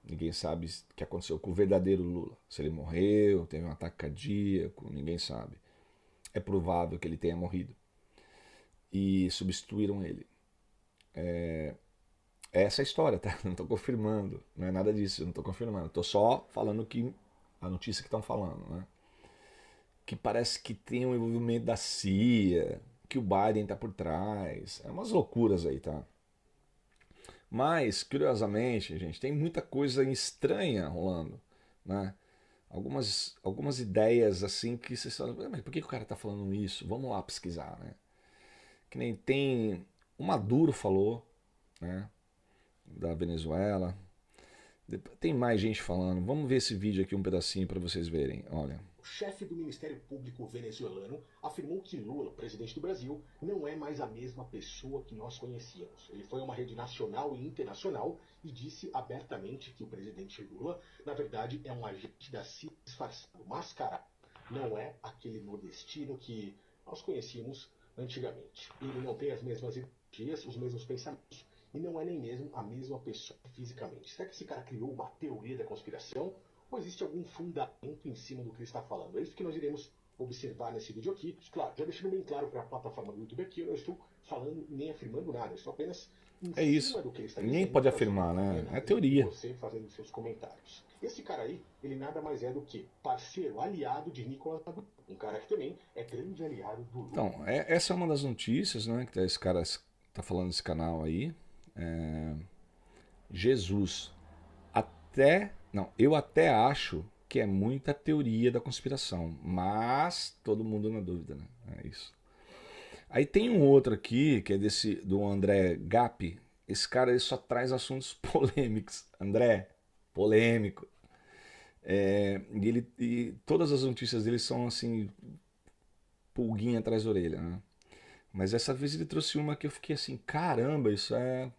Ninguém sabe o que aconteceu com o verdadeiro Lula. Se ele morreu, teve um ataque cardíaco, ninguém sabe. É provável que ele tenha morrido. E substituíram ele. É essa a história, tá? Não estou confirmando. Não é nada disso, eu não estou confirmando. Estou só falando que a notícia que estão falando, né? Que parece que tem um envolvimento da CIA, que o Biden está por trás. É umas loucuras aí, tá? Mas, curiosamente, gente, tem muita coisa estranha rolando, né? Algumas ideias assim que vocês falam, mas por que o cara está falando isso? Vamos lá pesquisar, né? Que nem tem... O Maduro falou, né? Da Venezuela. Tem mais gente falando. Vamos ver esse vídeo aqui um pedacinho para vocês verem. Olha.
O chefe do Ministério Público venezuelano afirmou que Lula, presidente do Brasil, não é mais a mesma pessoa que nós conhecíamos. Ele foi a uma rede nacional e internacional e disse abertamente que o presidente Lula, na verdade, é um agente da CIA disfarçado, mascarado. Não é aquele nordestino que nós conhecíamos antigamente. Ele não tem as mesmas ideologias, os mesmos pensamentos e não é nem mesmo a mesma pessoa fisicamente. Será que esse cara criou uma teoria da conspiração? Ou existe algum fundamento em cima do que ele está falando? É isso que nós iremos observar nesse vídeo aqui. Claro, já deixando bem claro para a plataforma do YouTube aqui, eu não estou falando nem afirmando nada, eu estou apenas em cima do que ele está dizendo.
Ninguém pode afirmar, né? É teoria.
Você fazendo seus comentários. Esse cara aí, ele nada mais é do que parceiro, aliado de Nicolás Maduro. Um cara que também é grande aliado do Lula.
Então, essa é uma das notícias, né? Que esse cara está falando nesse canal aí. Jesus. Eu até acho que é muita teoria da conspiração, mas todo mundo na dúvida, né? É isso. Aí tem um outro aqui, que é do André Gap. Esse cara ele só traz assuntos polêmicos. André, polêmico. E todas as notícias dele são assim, pulguinha atrás da orelha, né? Mas essa vez ele trouxe uma que eu fiquei assim, caramba, isso é...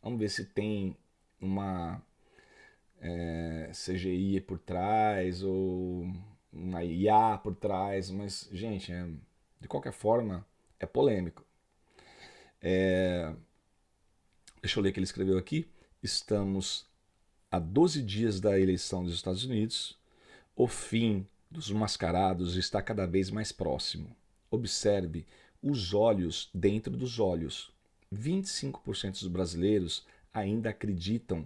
Vamos ver se tem uma CGI por trás ou uma IA por trás, mas, gente, de qualquer forma, é polêmico. Deixa eu ler o que ele escreveu aqui. Estamos a 12 dias da eleição dos Estados Unidos. O fim dos mascarados está cada vez mais próximo. Observe os olhos dentro dos olhos. 25% dos brasileiros ainda acreditam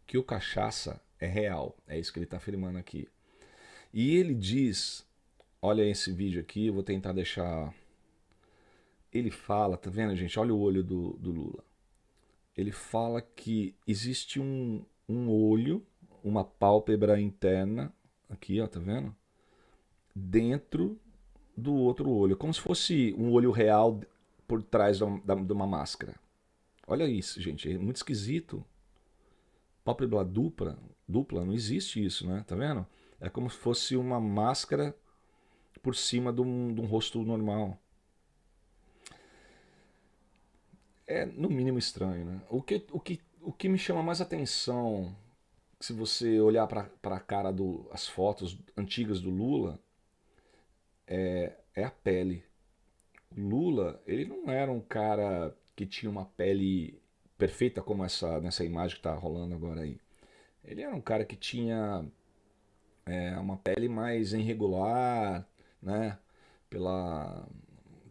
que o cachaça é real. É isso que ele está afirmando aqui. E ele diz, olha esse vídeo aqui, eu vou tentar deixar... Ele fala, tá vendo, gente? Olha o olho do Lula. Ele fala que existe um olho, uma pálpebra interna, aqui, ó, tá vendo? Dentro do outro olho, como se fosse um olho real por trás de uma máscara. Olha isso, gente, é muito esquisito. Pálpebra dupla, não existe isso, né? Tá vendo? É como se fosse uma máscara por cima de um rosto normal. É no mínimo estranho, né? O que me chama mais atenção, se você olhar para a cara as fotos antigas do Lula, é a pele. O Lula, ele não era um cara que tinha uma pele perfeita como nessa imagem que está rolando agora aí. Ele era um cara que tinha uma pele mais irregular, né? Pela,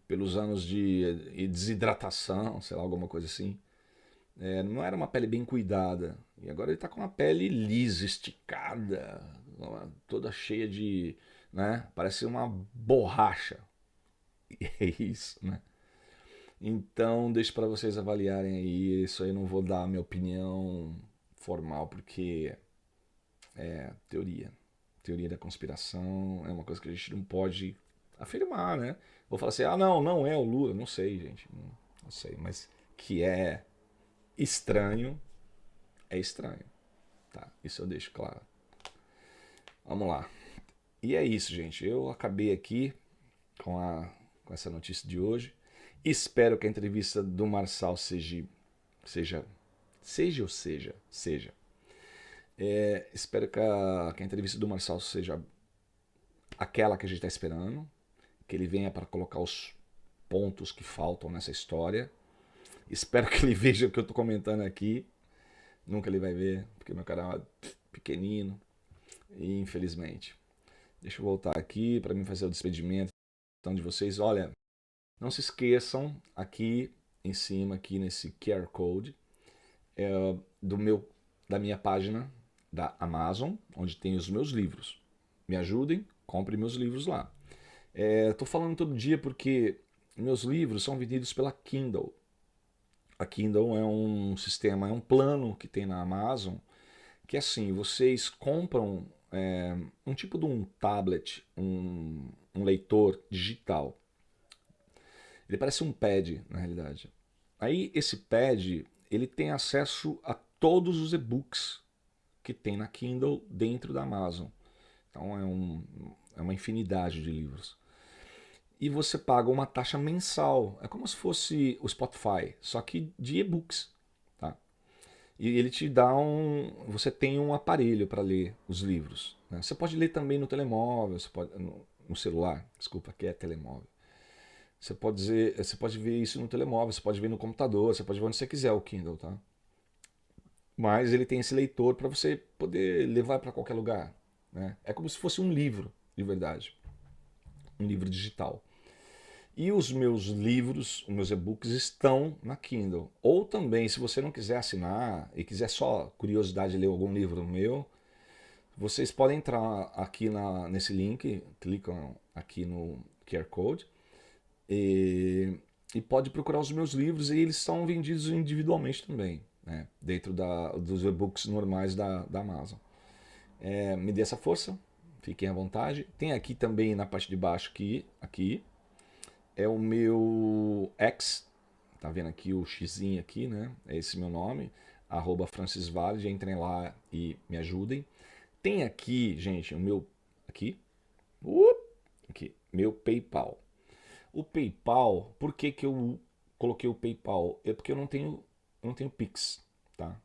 pelos anos de desidratação, sei lá, alguma coisa assim. Não era uma pele bem cuidada. E agora ele está com uma pele lisa, esticada, toda cheia de, né? Parece uma borracha. E é isso, né? Então, deixo para vocês avaliarem aí. Isso aí eu não vou dar a minha opinião formal, porque é teoria. Teoria da conspiração é uma coisa que a gente não pode afirmar, né? Vou falar assim, ah, não, não é o Lula. Não sei, gente. Não sei, mas que é estranho, é estranho. Tá? Isso eu deixo claro. Vamos lá. E é isso, gente. Eu acabei aqui com essa notícia de hoje. Espero que a entrevista do Marçal seja. Espero que a entrevista do Marçal seja aquela que a gente está esperando. Que ele venha para colocar os pontos que faltam nessa história. Espero que ele veja o que eu estou comentando aqui. Nunca ele vai ver, porque meu canal é pequenino. E infelizmente. Deixa eu voltar aqui para mim fazer o despedimento então, de vocês. Olha, não se esqueçam aqui em cima, aqui nesse QR Code, da minha página da Amazon, onde tem os meus livros. Me ajudem, compre meus livros lá. Estou falando todo dia porque meus livros são vendidos pela Kindle. A Kindle é um sistema, é um plano que tem na Amazon, que assim, vocês compram um tipo de um tablet, um leitor digital. Ele parece um pad, na realidade. Aí esse pad, ele tem acesso a todos os e-books que tem na Kindle dentro da Amazon. Então é uma infinidade de livros. E você paga uma taxa mensal. É como se fosse o Spotify, só que de e-books. Tá? E ele te dá você tem um aparelho para ler os livros. Né? Você pode ler também no telemóvel, no celular, desculpa, aqui é telemóvel. Você pode ver isso no telemóvel, você pode ver no computador, você pode ver onde você quiser o Kindle, tá? Mas ele tem esse leitor para você poder levar para qualquer lugar. Né? É como se fosse um livro, de verdade. Um livro digital. E os meus livros, os meus e-books estão na Kindle. Ou também, se você não quiser assinar e quiser só curiosidade de ler algum livro meu, vocês podem entrar aqui nesse link, clicam aqui no QR Code e pode procurar os meus livros e eles são vendidos individualmente também, né? Dentro dos e-books normais da Amazon. Me dê essa força, fiquem à vontade. Tem aqui também na parte de baixo aqui é o meu X, tá vendo aqui o xizinho aqui, né? É esse meu nome, @francisvalide, entrem lá e me ajudem. Tem aqui, gente, o meu aqui, meu PayPal. O PayPal, por que eu coloquei o PayPal? É porque eu não tenho Pix, tá?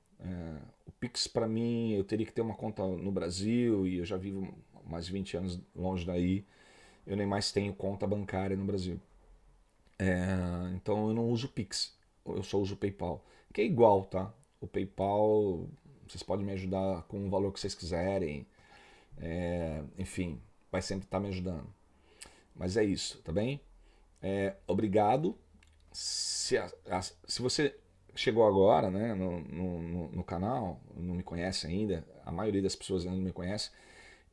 O Pix para mim, eu teria que ter uma conta no Brasil e eu já vivo mais de 20 anos longe daí. Eu nem mais tenho conta bancária no Brasil. Então eu não uso Pix, eu só uso o PayPal, que é igual, tá? O PayPal, vocês podem me ajudar com o valor que vocês quiserem, enfim, vai sempre estar me ajudando. Mas é isso, tá bem? Obrigado. Se você chegou agora, né, no canal, não me conhece ainda, a maioria das pessoas ainda não me conhece,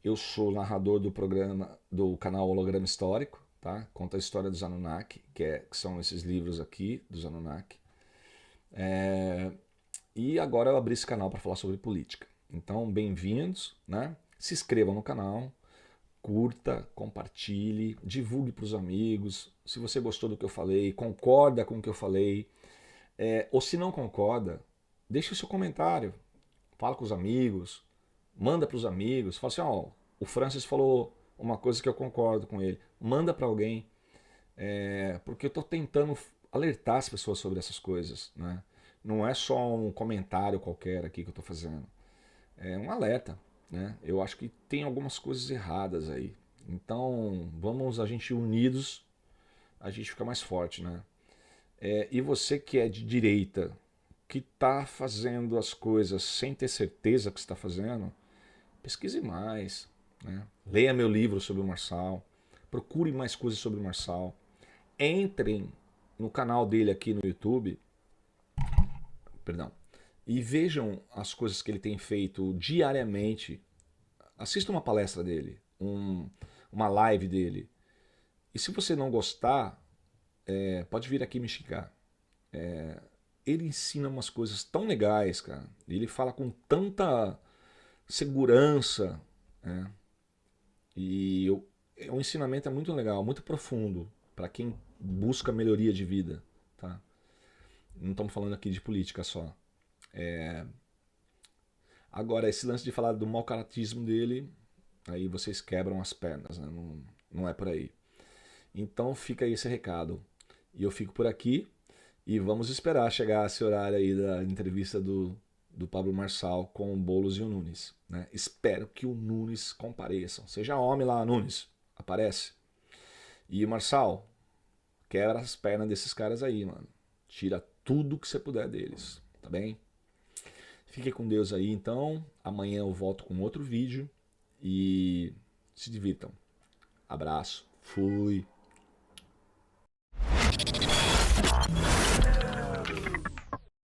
eu sou narrador do programa, do canal Holograma Histórico, tá? Conta a história dos Anunnaki, que são esses livros aqui dos Anunnaki. E agora eu abri esse canal para falar sobre política. Então, bem-vindos, né? Se inscreva no canal, curta, compartilhe, divulgue para os amigos. Se você gostou do que eu falei, concorda com o que eu falei, ou se não concorda, deixe o seu comentário, fala com os amigos, manda para os amigos, fala assim, ó, o Francis falou uma coisa que eu concordo com ele, manda para alguém, porque eu estou tentando alertar as pessoas sobre essas coisas, né? Não é só um comentário qualquer aqui que eu estou fazendo, é um alerta, né? Eu acho que tem algumas coisas erradas aí, então vamos a gente unidos a gente fica mais forte, né? E você que é de direita, que está fazendo as coisas sem ter certeza que está fazendo, pesquise mais, né? Leia meu livro sobre o Marçal, procure mais coisas sobre o Marçal, entrem no canal dele aqui no YouTube, perdão, e vejam as coisas que ele tem feito diariamente. Assista uma palestra dele, uma live dele. E se você não gostar, pode vir aqui me xingar. Ele ensina umas coisas tão legais, cara. Ele fala com tanta segurança, né? E o ensinamento é muito legal, muito profundo para quem busca melhoria de vida, tá? Não estamos falando aqui de política só. Agora, esse lance de falar do mau caratismo dele, aí vocês quebram as pernas, né? Não é por aí. Então fica aí esse recado. E eu fico por aqui e vamos esperar chegar esse horário aí da entrevista do Pablo Marçal com o Boulos e o Nunes, né? Espero que o Nunes compareçam. Seja homem lá, Nunes, aparece. E o Marçal, quebra as pernas desses caras aí, mano. Tira tudo que você puder deles, tá bem? Fique com Deus aí, então. Amanhã eu volto com outro vídeo e se divirtam. Abraço. Fui.